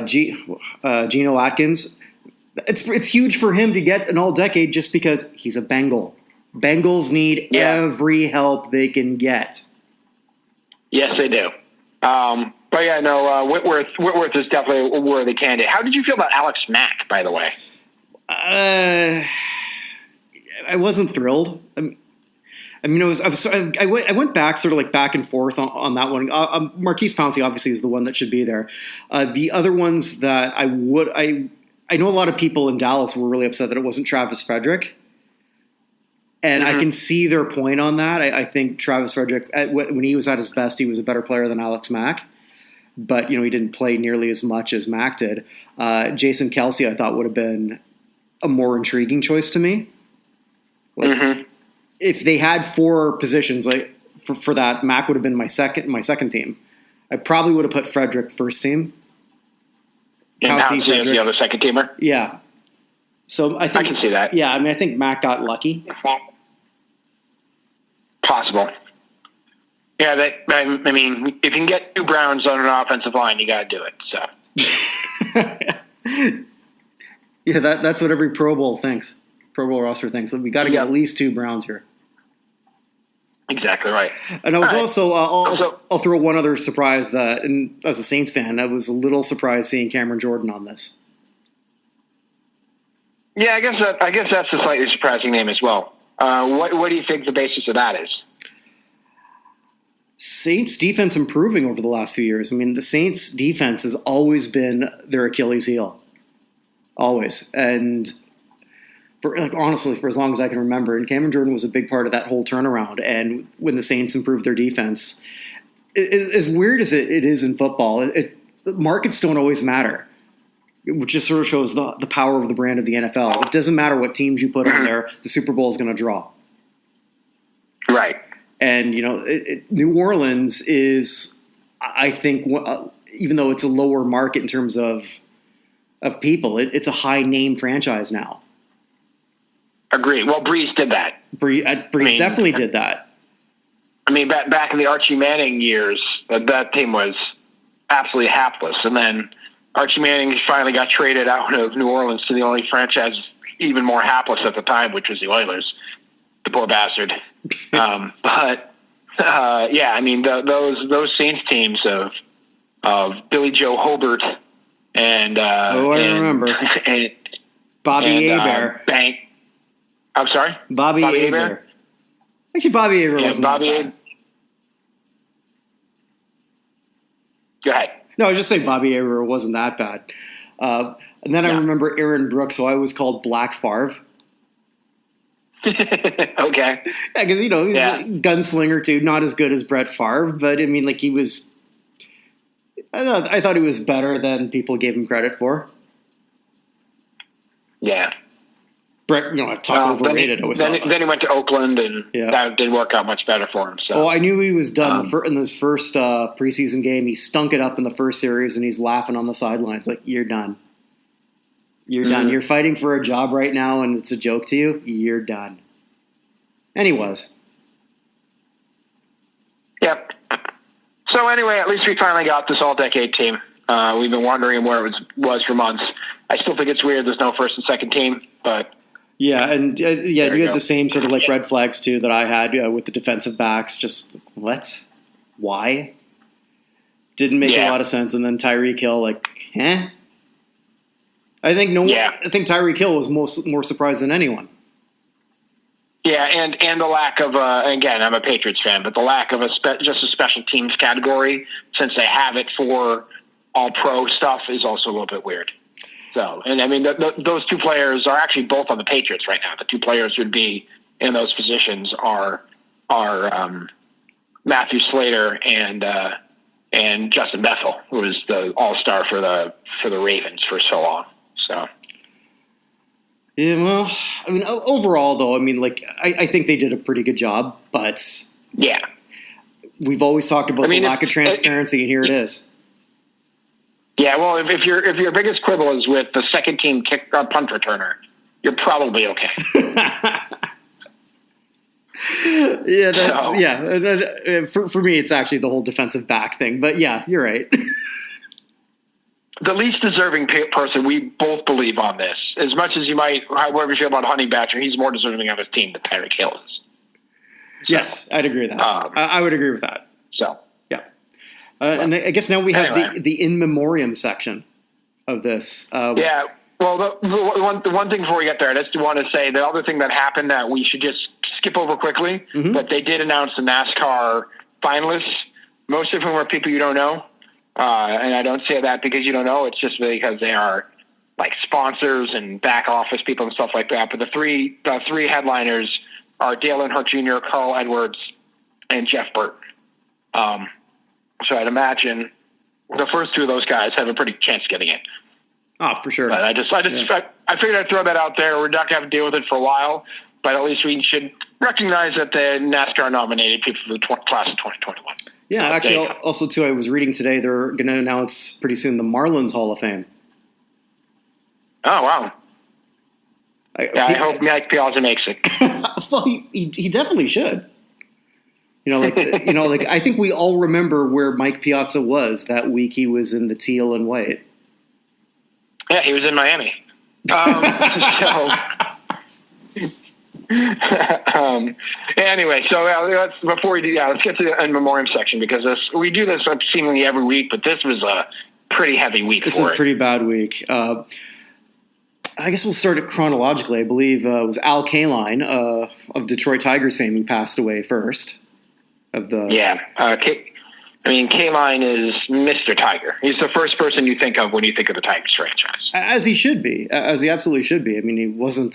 Geno Atkins. It's huge for him to get an all-decade just because he's a Bengal. Bengals need every help they can get. Yes, they do. But yeah, no, Whitworth is definitely a worthy candidate. How did you feel about Alex Mack, by the way? I wasn't thrilled. I went back sort of like back and forth on that one. Marquise Pouncey obviously is the one that should be there. The other ones that I know a lot of people in Dallas were really upset that it wasn't Travis Frederick. And I can see their point on that. I think Travis Frederick, when he was at his best, he was a better player than Alex Mack. But, he didn't play nearly as much as Mack did. Jason Kelce, I thought, would have been a more intriguing choice to me. If they had 4 positions like for that, Mack would have been my second team. I probably would have put Frederick first team. And Pouncey the other second teamer? Yeah. So I can see that. Yeah, I think Mack got lucky. Possible. Yeah, if you can get 2 Browns on an offensive line, you got to do it. So. Yeah, that's what every Pro Bowl roster thinks. We got to get at least 2 Browns here. Exactly right. And I was I'll throw one other surprise that, and as a Saints fan, I was a little surprised seeing Cameron Jordan on this. Yeah, I guess that's a slightly surprising name as well. What do you think the basis of that is? Saints defense improving over the last few years. I mean, the Saints defense has always been their Achilles heel. Always. And honestly, for as long as I can remember, and Cameron Jordan was a big part of that whole turnaround. And when the Saints improved their defense, as weird as it is in football, markets don't always matter, which just sort of shows the power of the brand of the NFL. It doesn't matter what teams you put on there, the Super Bowl is going to draw. Right. And, New Orleans is, I think, even though it's a lower market in terms of people, it's a high-name franchise now. Agree. Well, Breeze did that. Breeze definitely did that. I mean, back in the Archie Manning years, that team was absolutely hapless. And then Archie Manning finally got traded out of New Orleans to the only franchise even more hapless at the time, which was the Oilers. The poor bastard. Yeah, I mean, those Saints teams of Billy Joe Hobart and I remember and Bobby Hebert. Bank. I'm sorry, Bobby Hebert. Actually, Bobby Hebert wasn't that bad. Go ahead. No, I was just saying Bobby Hebert wasn't that bad. And then I remember Aaron Brooks, so I was called Black Favre. Okay. Yeah, because, he's a gunslinger, too. Not as good as Brett Favre, but, I mean, he was... I thought he was better than people gave him credit for. Yeah. Brett, I talk overrated. Then he went to Oakland, and that didn't work out much better for him. So. Oh, I knew he was done in this first preseason game. He stunk it up in the first series, and he's laughing on the sidelines like, you're done. You're done. You're fighting for a job right now, and it's a joke to you. You're done. And he was. Yep. So anyway, at least we finally got this all-decade team. We've been wondering where it was for months. I still think it's weird there's no first and second team, but... Yeah, and you had the same sort of like red flags, too, that I had with the defensive backs. Just, what? Why? Didn't make a lot of sense. And then Tyreek Hill, like, I think Tyreek Hill was more surprised than anyone. Yeah, and the lack of again, I'm a Patriots fan, but the lack of just a special teams category, since they have it for all pro stuff, is also a little bit weird. So, and I mean, those two players are actually both on the Patriots right now. The two players who would be in those positions are Matthew Slater and Justin Bethel, who was the all-star for the Ravens for so long. So. Yeah, well, I mean, overall, though, I mean, like, I think they did a pretty good job, but yeah, we've always talked about the lack of transparency, and here it is. Yeah, well, if your biggest quibble is with the second team punt returner, you're probably okay. For me, it's actually the whole defensive back thing, but yeah, you're right. The least deserving person we both believe on this, as much as you might, however you feel about Honey Badger, he's more deserving of his team than Tyreek Hill is. So, yes, I'd agree with that. I would agree with that. So, yeah. And I guess now we have the in memoriam section of this. Yeah. Well, the one thing before we get there, I just want to say the other thing that happened that we should just skip over quickly, but they did announce the NASCAR finalists, most of whom are people you don't know. And I don't say that because you don't know. It's just because they are like sponsors and back office people and stuff like that. But the three headliners are Dale Earnhardt Jr., Carl Edwards, and Jeff Burt. So I'd imagine the first two of those guys have a pretty chance getting in. Oh, for sure. But I figured I'd throw that out there. We're not going to have to deal with it for a while, but at least we should recognize that the NASCAR nominated people for the class of 2021. Yeah, actually, also, too, I was reading today they're going to announce pretty soon the Marlins Hall of Fame. Oh, wow. I hope Mike Piazza makes it. Well, he definitely should. I think we all remember where Mike Piazza was that week he was in the teal and white. Yeah, he was in Miami. Anyway, so let's get to the in memoriam section because we do this seemingly every week, but this was a pretty heavy week. This was a pretty bad week. I guess we'll start it chronologically. I believe it was Al Kaline of Detroit Tigers fame who passed away first. Kaline is Mr. Tiger. He's the first person you think of when you think of the Tigers franchise. As he should be. As he absolutely should be. I mean, he wasn't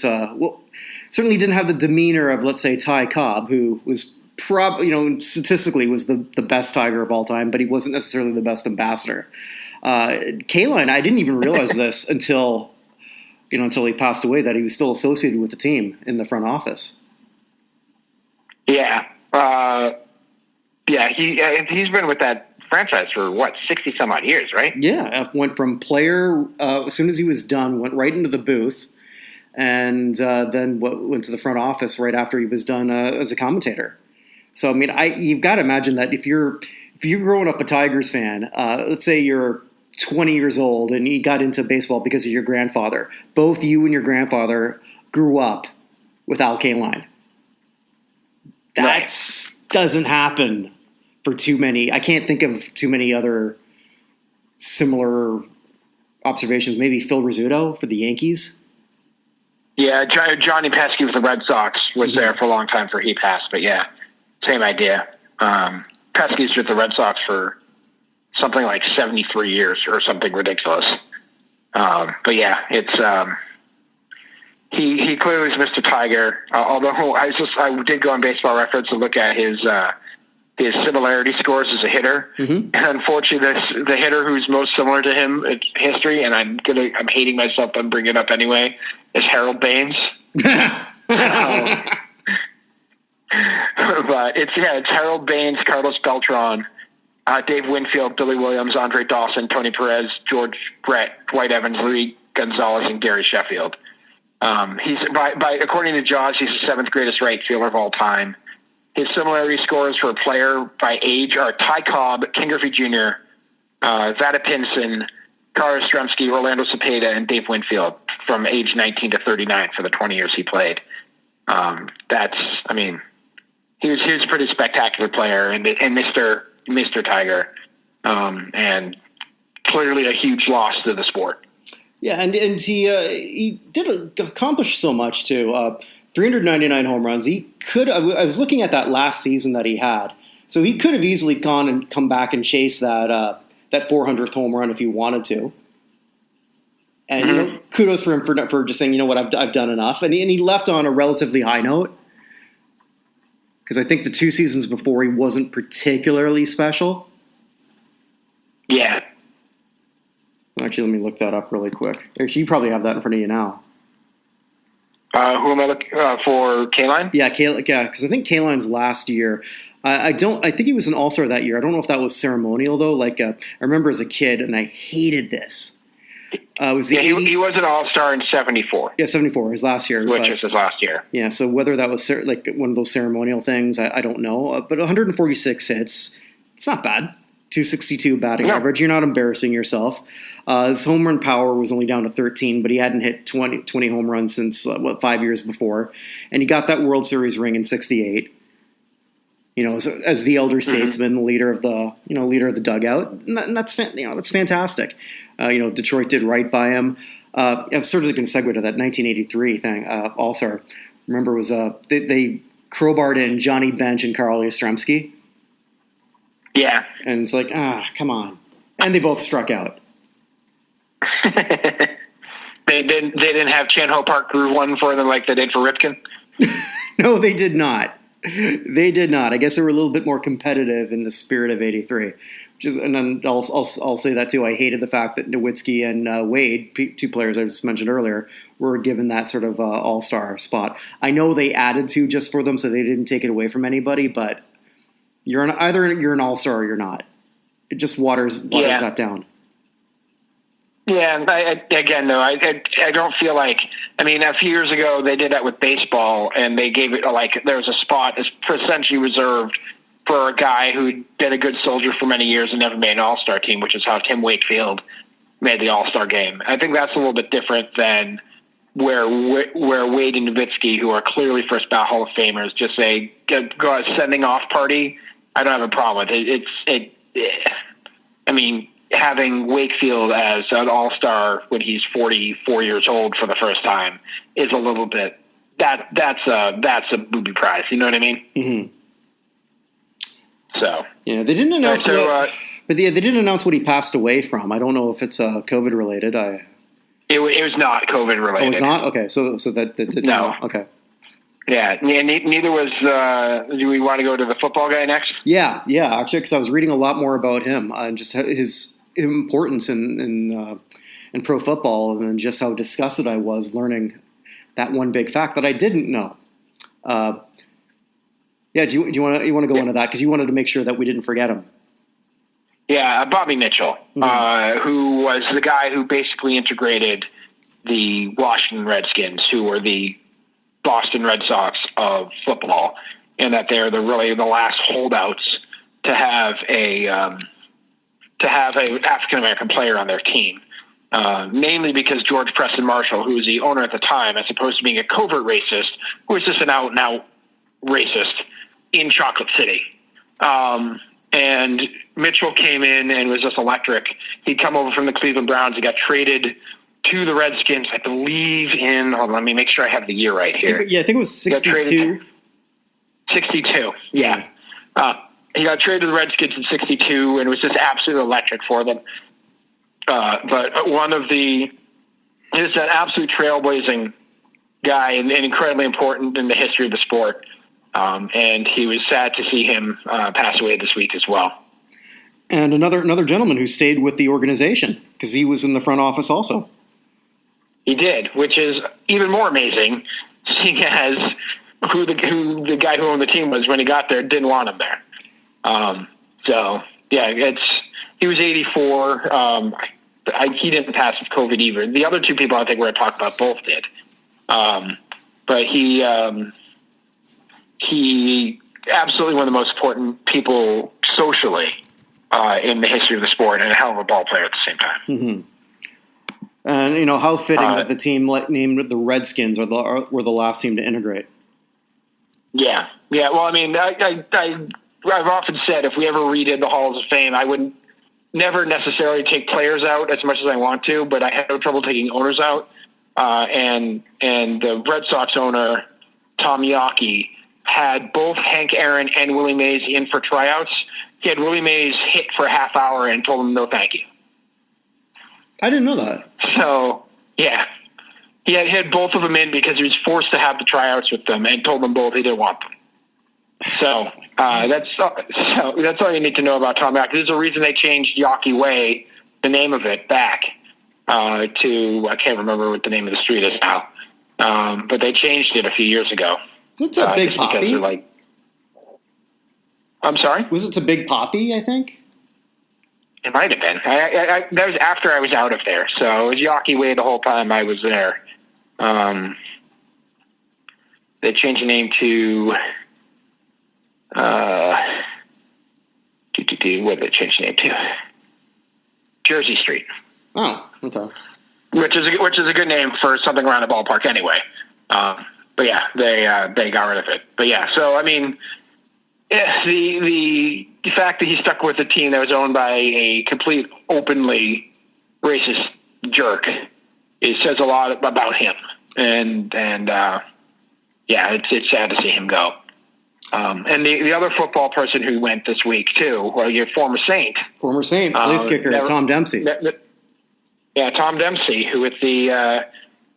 certainly didn't have the demeanor of, let's say, Ty Cobb, who was probably, statistically was the best Tiger of all time, but he wasn't necessarily the best ambassador. Kaline, I didn't even realize this until he passed away, that he was still associated with the team in the front office. Yeah. He's been with that franchise for 60 some odd years, right? Yeah, went from player as soon as he was done, went right into the booth, and then went to the front office right after he was done as a commentator. So I mean, you've got to imagine that if you're growing up a Tigers fan, let's say you're 20 years old and you got into baseball because of your grandfather. Both you and your grandfather grew up with Al Kaline. That doesn't happen for too many. I can't think of too many other similar observations. Maybe Phil Rizzuto for the Yankees. Yeah, Johnny Pesky with the Red Sox was there for a long time before he passed. But yeah, same idea. Pesky's with the Red Sox for something like 73 years or something ridiculous. But yeah, it's he clearly is Mr. Tiger. Although I did go on Baseball Reference to look at his similarity scores as a hitter. Mm-hmm. And unfortunately, the hitter who's most similar to him in history, and I'm hating myself on bringing it up anyway, is Harold Baines. But it's Harold Baines, Carlos Beltran, Dave Winfield, Billy Williams, Andre Dawson, Tony Perez, George Brett, Dwight Evans, Louis Gonzalez, and Gary Sheffield. He's according to Jaws, he's the seventh greatest right fielder of all time. his similarity scores for a player by age are Ty Cobb, Ken Griffey Jr., Vada Pinson, Carl Yastrzemski, Orlando Cepeda, and Dave Winfield from age 19 to 39 for the 20 years he played. He was a pretty spectacular player and Mr. Tiger, and clearly a huge loss to the sport. Yeah, and he did accomplish so much too. 399 home runs. He could. I was looking at that last season that he had, so he could have easily gone and come back and chase that 400th home run if he wanted to. And kudos for him for just saying, you know what, I've done enough, and he left on a relatively high note. Because I think the 2 seasons before he wasn't particularly special. Yeah. Actually, let me look that up really quick. Actually, you probably have that in front of you now. Who am I looking for? Kaline? Yeah, because I think Kaline's last year. I think he was an All-Star that year. I don't know if that was ceremonial though. I remember as a kid, and I hated this. He was an All-Star in 74. Yeah, 74, his last year. Which is his last year. Yeah, so whether that was one of those ceremonial things, I don't know. But 146 hits, it's not bad. 262 batting average. You're not embarrassing yourself. His home run power was only down to 13, but he hadn't hit 20 home runs since, 5 years before. And he got that World Series ring in 68. As the elder statesman, the leader of the dugout, and that's fantastic. Detroit did right by him. I'm sort of going to segue to that 1983 thing. All-Star, remember, was they crowbarred in Johnny Bench and Carl Yastrzemski. Yeah, and it's like, come on, and they both struck out. They didn't have Chan Ho Park groove one for them like they did for Ripken. No, they did not. They did not. I guess they were a little bit more competitive in the spirit of '83. And then I'll say that too. I hated the fact that Nowitzki and Wade, 2 players I just mentioned earlier, were given that sort of all-star spot. I know they added 2 just for them, so they didn't take it away from anybody. But either you're an all-star or you're not. It just waters that down. Yeah, I don't feel like. I mean, a few years ago they did that with baseball, and they gave it there was a spot essentially reserved for a guy who'd been a good soldier for many years and never made an all-star team, which is how Tim Wakefield made the all-star game. I think that's a little bit different than where Wade and Nowitzki, who are clearly first ballot Hall of Famers, just say go a sending off party. I don't have a problem with it. I mean, having Wakefield as an all-star when he's 44 years old for the first time is a little bit that's a booby prize. You know what I mean? Mm-hmm. So yeah, they didn't announce. They didn't announce what he passed away from. I don't know if it's COVID related. It was not COVID related. Oh, it's not? Okay, so that did no. Okay. Yeah, neither was. Do we want to go to the football guy next? Yeah. Actually, because I was reading a lot more about him and just his importance in pro football, and just how disgusted I was learning that one big fact that I didn't know. Yeah, do you want to go into that because you wanted to make sure that we didn't forget him? Yeah, Bobby Mitchell, who was the guy who basically integrated the Washington Redskins, who were the Boston Red Sox of football, and that they're really the last holdouts to have a African American player on their team. Mainly because George Preston Marshall, who was the owner at the time, as opposed to being a covert racist, was just an out and out racist in Chocolate City. And Mitchell came in and was just electric. He'd come over from the Cleveland Browns. He got traded to the Redskins, I believe, in, hold on, let me make sure I have the year right here. I think it was 62. 62, yeah. He got traded to the Redskins in 62 and was just absolutely electric for them. But he's an absolute trailblazing guy and incredibly important in the history of the sport. And he was sad to see him pass away this week as well. And another gentleman who stayed with the organization because he was in the front office also. He did, which is even more amazing, seeing as who the guy who owned the team was when he got there didn't want him there. So yeah, he was 84. He didn't pass with COVID either. The other 2 people I think we're going to talk about both did. But he absolutely one of the most important people socially in the history of the sport, and a hell of a ball player at the same time. Mm-hmm. And how fitting that the team named the Redskins were the last team to integrate. Yeah. Well, I mean, I've often said if we ever redid the Halls of Fame, I would never necessarily take players out as much as I want to, but I had no trouble taking owners out. And the Red Sox owner, Tom Yawkey, had both Hank Aaron and Willie Mays in for tryouts. He had Willie Mays hit for a half hour and told him no thank you. I didn't know that. So, yeah. He had both of them in because he was forced to have the tryouts with them and told them both he didn't want them. So that's all you need to know about Tom Yawkey. There's a reason they changed Yawkey Way, the name of it, back to, I can't remember what the name of the street is now. But they changed it a few years ago. It's a Big Poppy? I'm sorry? Was it to Big Poppy, I think? It might have been. That was after I was out of there. So it was Yawkey Way the whole time I was there. They changed the name to... what did they change the name to? Jersey Street. Oh, okay. Which is a good name for something around the ballpark anyway. But yeah, they got rid of it. But yeah, so I mean, the fact that he stuck with a team that was owned by a complete openly racist jerk, it says a lot about him. And yeah, it's sad to see him go. And the other football person who went this week too, well, your former Saint, place kicker, Tom Dempsey. Tom Dempsey, who with the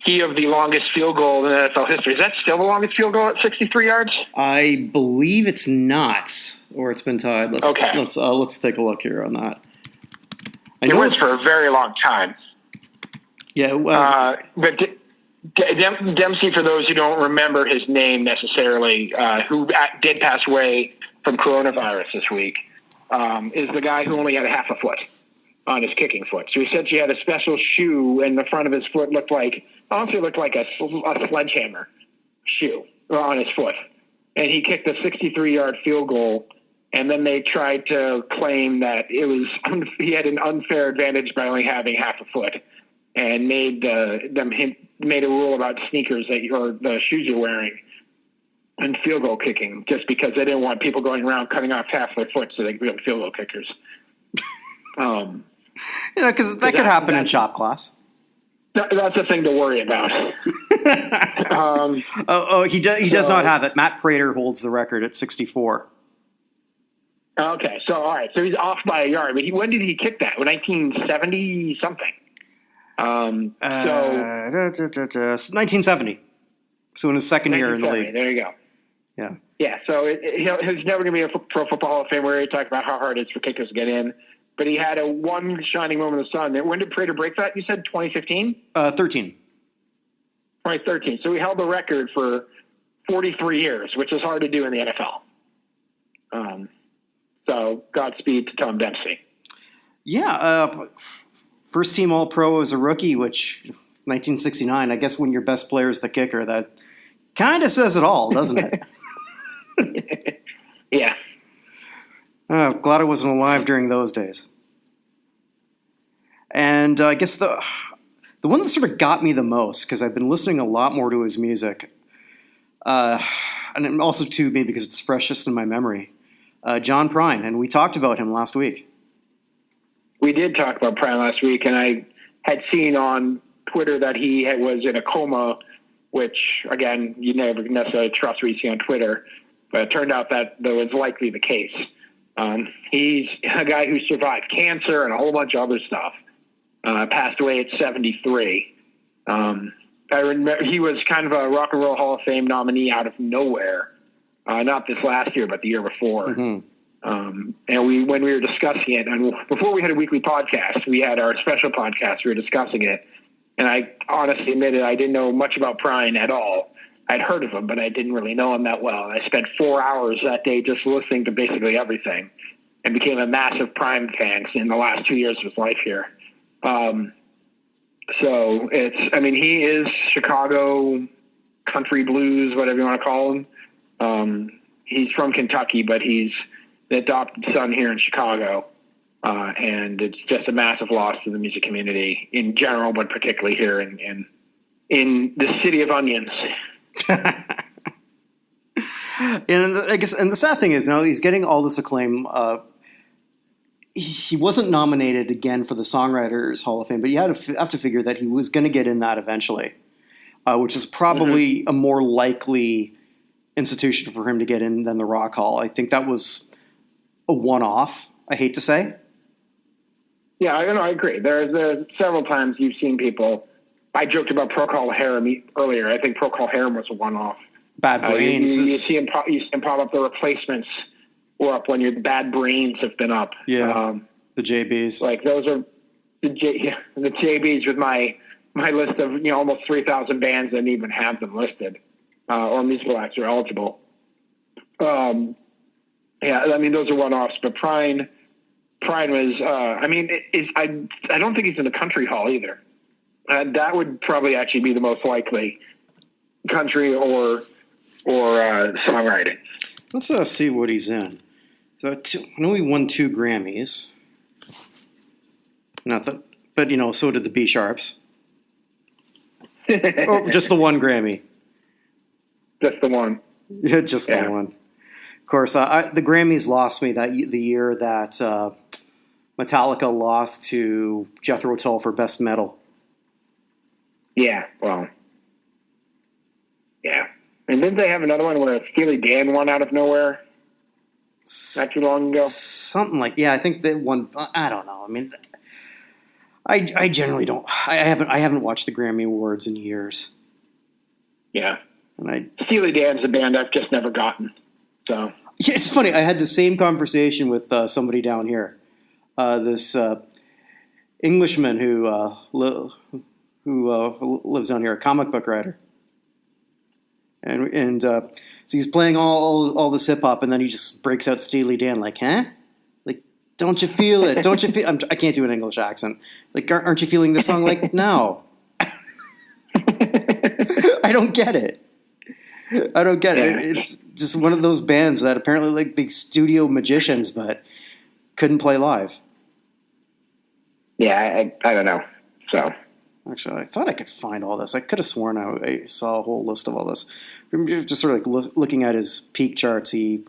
he of the longest field goal in NFL history. Is that still the longest field goal at 63 yards? I believe it's not, or it's been tied. Let's take a look here on that. It was for a very long time. Yeah, it was. But Dempsey, for those who don't remember his name necessarily, who did pass away from coronavirus this week, is the guy who only had a half a foot on his kicking foot. So he said he had a special shoe, and the front of his foot looked like a sledgehammer shoe on his foot. And he kicked a 63-yard field goal, and then they tried to claim that he had an unfair advantage by only having half a foot, and made a rule about sneakers or the shoes you're wearing and field goal kicking, just because they didn't want people going around cutting off half their foot so they could be field goal kickers. Because that could happen in shop class. That's a thing to worry about. He does not have it. Matt Prater holds the record at 64. Okay, so all right, so he's off by a yard. But when did he kick that? 1970 something. 1970. So in his second year in the league. There you go. Yeah. Yeah. So he's never going to be a Pro Football Hall of Fame where he talked about how hard it is for kickers to get in. But he had one shining moment of the sun. When did Prater break that? You said 2015? 13. 2013. So he held the record for 43 years, which is hard to do in the NFL. So Godspeed to Tom Dempsey. Yeah. First team All-Pro as a rookie, which 1969. I guess when your best player is the kicker, that kind of says it all, doesn't it? Yeah. Glad I wasn't alive during those days. And I guess the one that sort of got me the most, because I've been listening a lot more to his music, and also to me because it's freshest in my memory, John Prine, and we talked about him last week. We did talk about Prine last week, and I had seen on Twitter that he was in a coma, which, again, you never necessarily trust what you see on Twitter, but it turned out that was likely the case. He's a guy who survived cancer and a whole bunch of other stuff. Passed away at 73. I remember he was kind of a Rock and Roll Hall of Fame nominee out of nowhere. Not this last year, but the year before. Mm-hmm. And when we were discussing it, and before we had a weekly podcast, we had our special podcast. We were discussing it, and I honestly admitted I didn't know much about Prine at all. I'd heard of him, but I didn't really know him that well. And I spent 4 hours that day just listening to basically everything, and became a massive Prine fan in the last 2 years of his life here. So he is Chicago country blues, whatever you want to call him. he's from Kentucky, but he's the adopted son here in Chicago. And it's just a massive loss to the music community in general, but particularly here in the city of onions. And I guess, and the sad thing is, now he's getting all this acclaim. He wasn't nominated again for the Songwriters Hall of Fame, but you have to figure that he was going to get in that eventually, which is probably a more likely institution for him to get in than the Rock Hall. I think that was a one-off, I hate to say. Yeah, I agree. There's several times you've seen people. I joked about Procol Harum earlier. I think Procol Harum was a one-off. Bad Brains. You see him pop up. The Replacements were up when your Bad Brains have been up. Yeah, the JBs. Like those are the JBs with my list of almost 3,000 bands that didn't even have them listed or musical acts are eligible. Yeah, I mean those are one-offs. But Prine was. I don't think he's in the Country Hall either. That would probably actually be the most likely country or songwriting. Let's see what he's in. So I know he won 2 Grammys. Not that, but so did the B Sharps. Or just the one Grammy. Just the one. Yeah, just the one. Of course, the Grammys lost me the year that Metallica lost to Jethro Tull for Best Metal. Yeah, well, yeah. And didn't they have another one where Steely Dan won out of nowhere not too long ago? Something like, yeah, I think they won. I don't know. I mean, I generally don't. I haven't watched the Grammy Awards in years. Yeah, and Steely Dan's a band I've just never gotten. So yeah, it's funny. I had the same conversation with somebody down here. This Englishman who lives down here, a comic book writer. And so he's playing all this hip hop, and then he just breaks out Steely Dan, like, huh? Like, don't you feel it? Don't you feel? I can't do an English accent. Like, aren't you feeling the song? Like, no, I don't get it. I don't get it. It's just one of those bands that apparently like the studio magicians, but couldn't play live. Yeah, I don't know. So. Actually, I thought I could find all this. I could have sworn I saw a whole list of all this. Just sort of like looking at his peak charts, he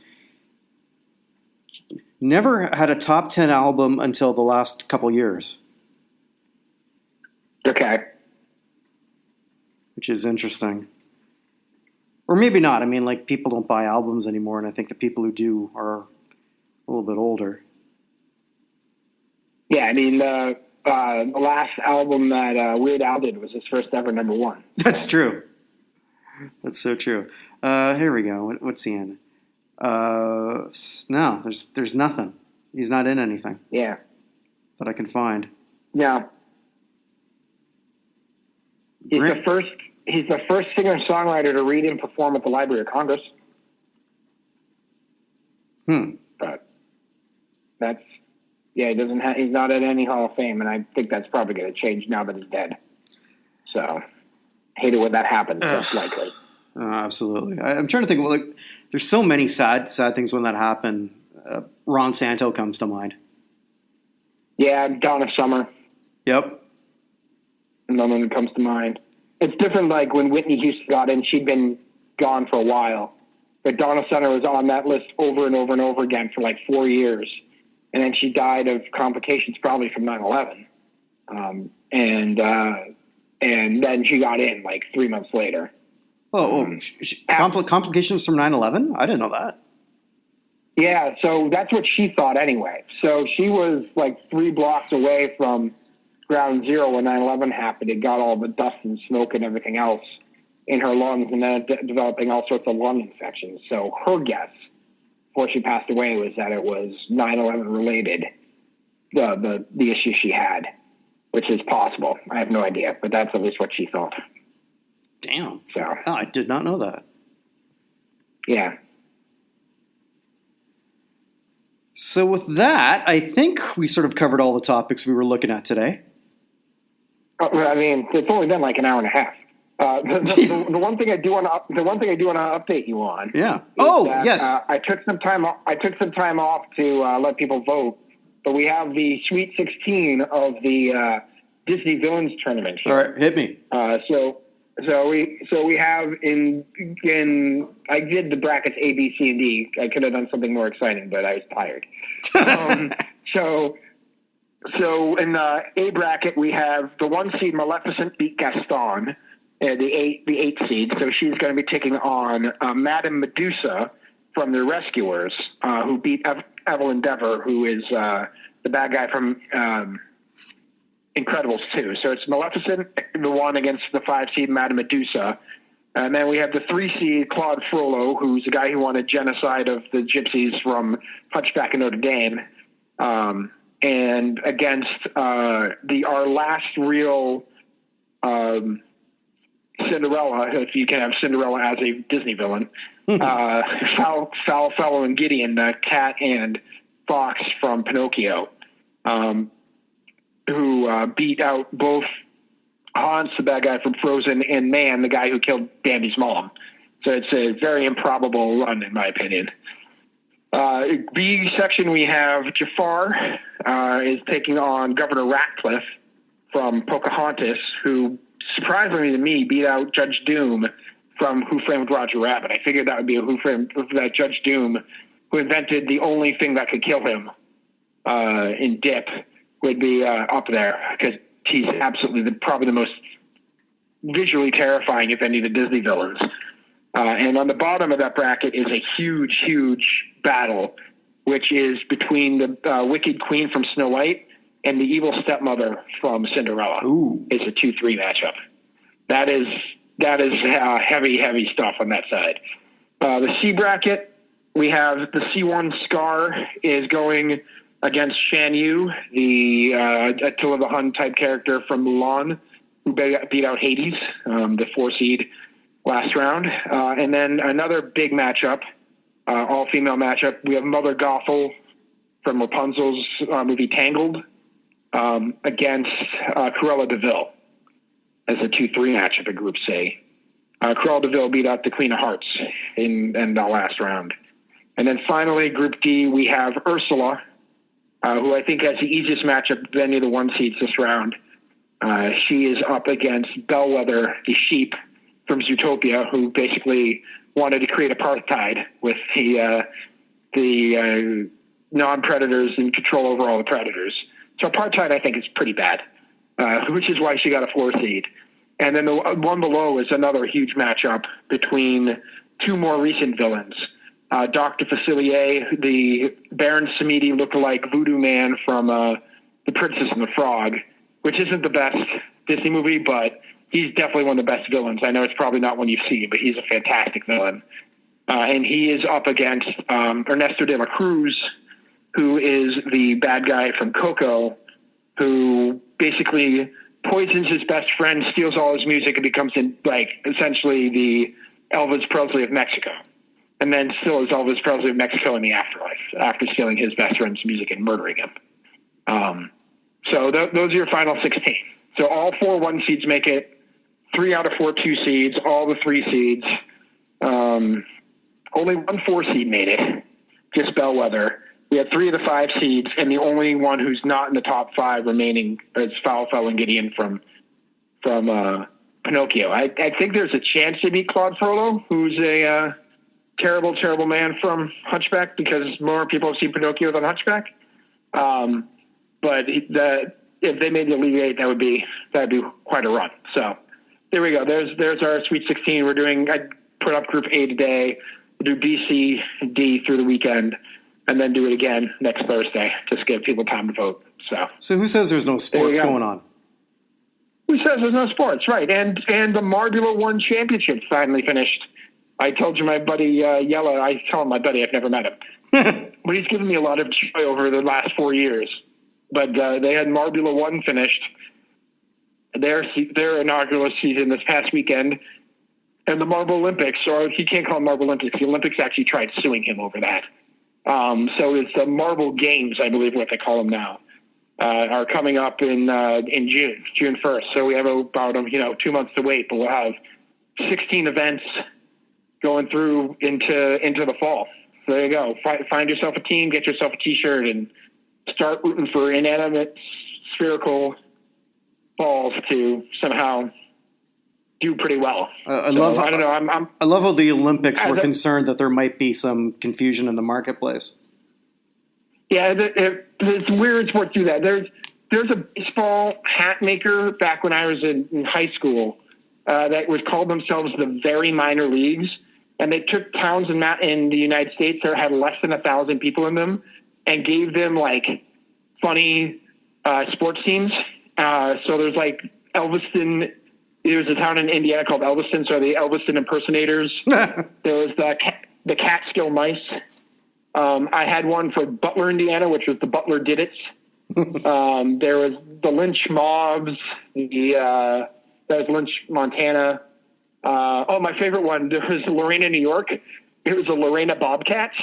never had a top 10 album until the last couple years. Okay. Which is interesting. Or maybe not. I mean, like, people don't buy albums anymore, and I think the people who do are a little bit older. Yeah, I mean, the last album that Weird Al did was his first ever number 1. That's true. That's so true. Here we go. What's he in? No, there's nothing. He's not in anything. Yeah. That I can find. Yeah. He's the first singer-songwriter to read and perform at the Library of Congress. But that's. Yeah, he's not at any Hall of Fame, and I think that's probably going to change now that he's dead. So, hate it when that happens, most likely. Absolutely. I'm trying to think, well, like, there's so many sad things when that happen. Ron Santo comes to mind. Yeah, Donna Summer. Yep. Another one that comes to mind. It's different, like, when Whitney Houston got in, she'd been gone for a while. But Donna Summer was on that list over and over and over again for, like, 4 years. And then she died of complications, probably from 9/11. And then she got in like 3 months later. Complications from 9/11? I didn't know that. Yeah, so that's what she thought anyway. So she was like 3 blocks away from ground zero when 9/11 happened. It got all the dust and smoke and everything else in her lungs, and then developing all sorts of lung infections. So her guess, before she passed away, was that it was 9/11 related, the issue she had, which is possible. I have no idea, but that's at least what she thought. Damn. So I did not know that. Yeah. So with that, I think we sort of covered all the topics we were looking at today. I mean, it's only been like an hour and a half. The one thing I do want to update you on. Yeah. Yes. I took some time off to let people vote, but we have the Sweet 16 of the Disney Villains tournament here. All right, hit me. So we have in I did the brackets A, B, C, and D. I could have done something more exciting, but I was tired. So in the A bracket we have the 1 seed Maleficent beat Gaston, the eight seed. So she's going to be taking on Madame Medusa from the Rescuers, who beat Evelyn Dever, who is the bad guy from Incredibles 2. So it's Maleficent, the one against the 5 seed Madame Medusa. And then we have the 3 seed Claude Frollo, who's the guy who wanted genocide of the gypsies from Hunchback of Notre Dame. And against our last real Cinderella, if you can have Cinderella as a Disney villain, Foul Fellow and Gideon, the cat and fox from Pinocchio, who beat out both Hans, the bad guy from Frozen, and Man, the guy who killed Dandy's mom. So it's a very improbable run, in my opinion. B section, we have Jafar is taking on Governor Ratcliffe from Pocahontas, who, surprisingly to me, beat out Judge Doom from Who Framed Roger Rabbit. I figured that would be that Judge Doom, who invented the only thing that could kill him in Dip, would be up there, because he's absolutely probably the most visually terrifying of any of the Disney villains. And on the bottom of that bracket is a huge, huge battle, which is between the Wicked Queen from Snow White and the evil stepmother from Cinderella. Ooh. It's a 2-3 matchup. That is heavy, heavy stuff on that side. The C bracket, we have the C1 Scar is going against Shan Yu, the Attila the Hun type character from Mulan, who beat out Hades, the 4 seed last round. And then another big matchup, all-female matchup. We have Mother Gothel from Rapunzel's movie Tangled against Cruella de Vil as a 2-3 matchup in Group C. Cruella de Vil beat out the Queen of Hearts in the last round. And then finally, Group D, we have Ursula, who I think has the easiest matchup of any of the 1 seeds this round. She is up against Bellwether, the sheep from Zootopia, who basically wanted to create apartheid with the non-predators in control over all the predators. So apartheid, I think, is pretty bad, which is why she got a 4 seed. And then the one below is another huge matchup between 2 more recent villains. Dr. Facilier, the Baron Samedi lookalike voodoo man from The Princess and the Frog, which isn't the best Disney movie, but he's definitely one of the best villains. I know it's probably not one you've seen, but he's a fantastic villain. And he is up against Ernesto de la Cruz, who is the bad guy from Coco, who basically poisons his best friend, steals all his music, and becomes essentially the Elvis Presley of Mexico. And then still is Elvis Presley of Mexico in the afterlife after stealing his best friend's music and murdering him. So those are your final 16. So all 4 1 seeds make it. 3 out of 4 2 seeds, all the 3 seeds. Only 1 4 seed made it, just Bellwether. We had 3 of the 5 seeds, and the only one who's not in the top 5 remaining is Foul Fellow and Gideon from Pinocchio. I think there's a chance to meet Claude Frollo, who's a terrible, terrible man from Hunchback, because more people have seen Pinocchio than Hunchback. But if they made the Elite 8, that'd be quite a run. So there we go. There's our Sweet 16. I put up Group A today. We'll do B, C, D through the weekend, and then do it again next Thursday. Just give people time to vote. So who says there's no sports going on? Who says there's no sports? Right. And the Marbula 1 Championship finally finished. I told you my buddy Yella. I tell him my buddy. I've never met him, but he's given me a lot of joy over the last 4 years. But they had Marbula 1 finished their inaugural season this past weekend, and the Marble Olympics, or he can't call them Marble Olympics. The Olympics actually tried suing him over that. So it's the Marble Games, I believe, what they call them now. are coming up in June 1st. So we have about 2 months to wait, but we'll have 16 events going through into the fall. So there you go. Find yourself a team, get yourself a T-shirt, and start rooting for inanimate spherical balls to somehow do pretty well. I love how the Olympics were concerned that there might be some confusion in the marketplace. Yeah, it's weird sports do that. There's a baseball hat maker back when I was in high school that was called themselves the Very Minor Leagues, and they took towns in the United States that had less than 1,000 people in them and gave them like funny sports teams. So there's like Elviston. There was a town in Indiana called Elviston, so the Elviston Impersonators. There was the Catskill Mice. I had one for Butler, Indiana, which was the Butler Diddits. There was the Lynch Mobs. That was Lynch, Montana. My favorite one, there was Lorena, New York. It was the Lorena Bobcats.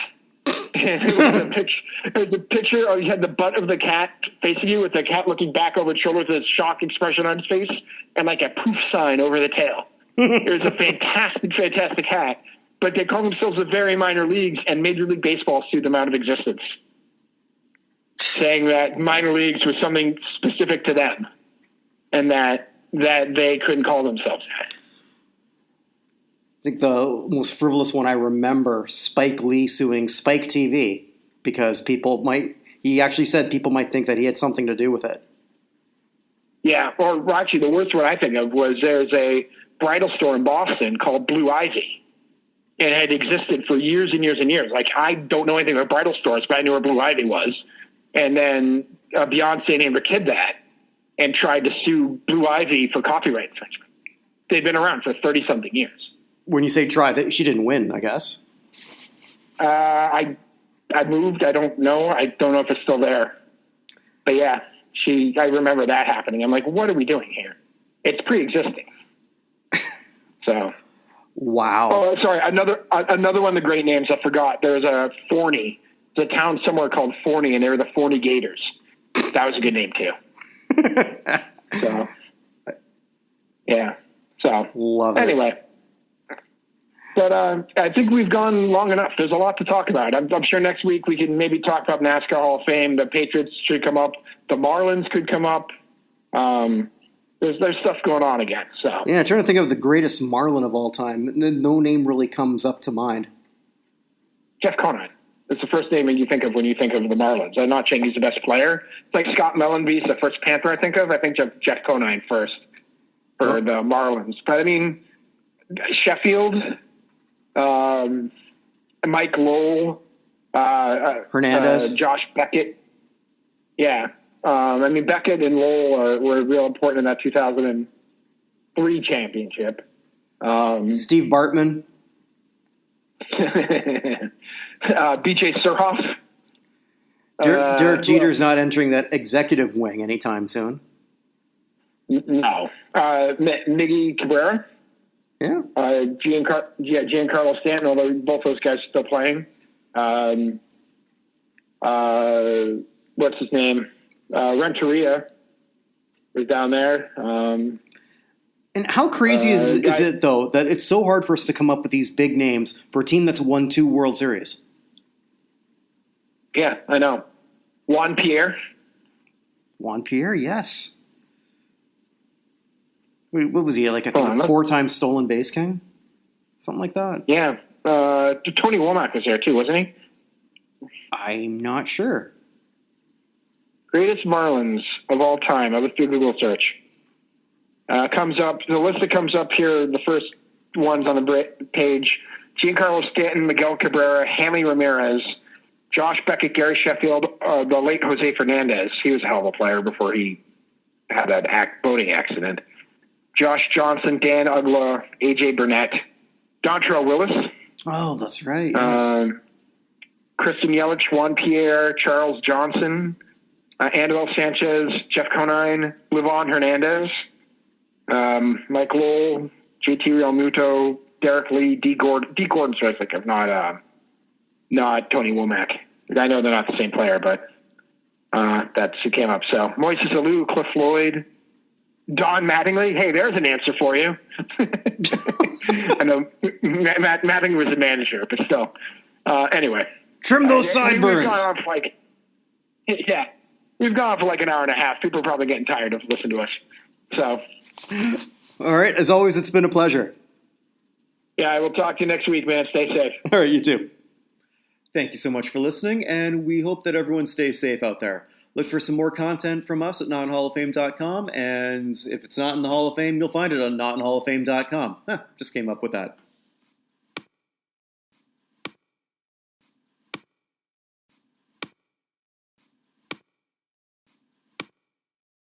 And it was a picture of, you had the butt of the cat facing you with the cat looking back over its shoulder with a shocked expression on its face and like a poof sign over the tail. It was a fantastic hat. But they call themselves the Very Minor Leagues, and Major League Baseball sued them out of existence, saying that minor leagues was something specific to them and that they couldn't call themselves that. I think the most frivolous one I remember, Spike Lee suing Spike TV because he actually said people might think that he had something to do with it. Yeah, or actually the worst one I think of was there's a bridal store in Boston called Blue Ivy. It had existed for years and years and years. Like, I don't know anything about bridal stores, but I knew where Blue Ivy was. And then Beyonce named her kid that and tried to sue Blue Ivy for copyright infringement. They'd been around for 30-something years. When you say try, she didn't win, I guess. I moved. I don't know. I don't know if it's still there. But yeah, I remember that happening. I'm like, what are we doing here? It's pre-existing. So... Wow. Oh, sorry. Another one of the great names I forgot. There's a Forney. There's a town somewhere called Forney, and they were the Forney Gators. That was a good name too. So, yeah. So, love it. Anyway, but I think we've gone long enough. There's a lot to talk about. I'm sure next week we can maybe talk about NASCAR Hall of Fame. The Patriots should come up. The Marlins could come up. There's stuff going on again. So yeah, trying to think of the greatest Marlin of all time. No name really comes up to mind. Jeff Conine. That's the first name you think of when you think of the Marlins. I'm not saying he's the best player. It's like Scott Mellenby's the first Panther I think of. I think Jeff Conine first for the Marlins. But I mean, Sheffield, Mike Lowell, Hernandez, Josh Beckett. Yeah. Beckett and Lowell were real important in that 2003 championship. Steve Bartman. BJ Surhoff. Derek Jeter's not entering that executive wing anytime soon. No. Miggy Cabrera. Yeah. Giancarlo Stanton, although both those guys are still playing. What's his name? Renteria was down there. And how crazy is it, though, that it's so hard for us to come up with these big names for a team that's won 2 World Series? Yeah, I know. Juan Pierre, yes. What was he, like, I think, a 4-time stolen base king? Something like that? Yeah. Tony Womack was there, too, wasn't he? I'm not sure. Greatest Marlins of all time. I was through Google search. Comes up, the list that comes up here, the first ones on the page, Giancarlo Stanton, Miguel Cabrera, Hanley Ramirez, Josh Beckett, Gary Sheffield, the late Jose Fernandez. He was a hell of a player before he had that boating accident. Josh Johnson, Dan Ugla, A.J. Burnett, Dontrell Willis. Oh, that's right. Yes. Kristen Yelich, Juan Pierre, Charles Johnson, Anibal Sanchez, Jeff Conine, Livan Hernandez, Mike Lowell, JT Realmuto, Derek Lee, D. Gordon's what I think of, not Tony Womack. I know they're not the same player, but That's who came up. So Moises Alou, Cliff Floyd, Don Mattingly. Hey, there's an answer for you. I know Mattingly was a manager, but still. Anyway. Trim those sideburns. We've gone on for like an hour and a half. People are probably getting tired of listening to us. So. All right. As always, it's been a pleasure. Yeah, I will talk to you next week, man. Stay safe. All right, you too. Thank you so much for listening, and we hope that everyone stays safe out there. Look for some more content from us at notinhalloffame.com, and if it's not in the Hall of Fame, you'll find it on notinhalloffame.com. Just came up with that.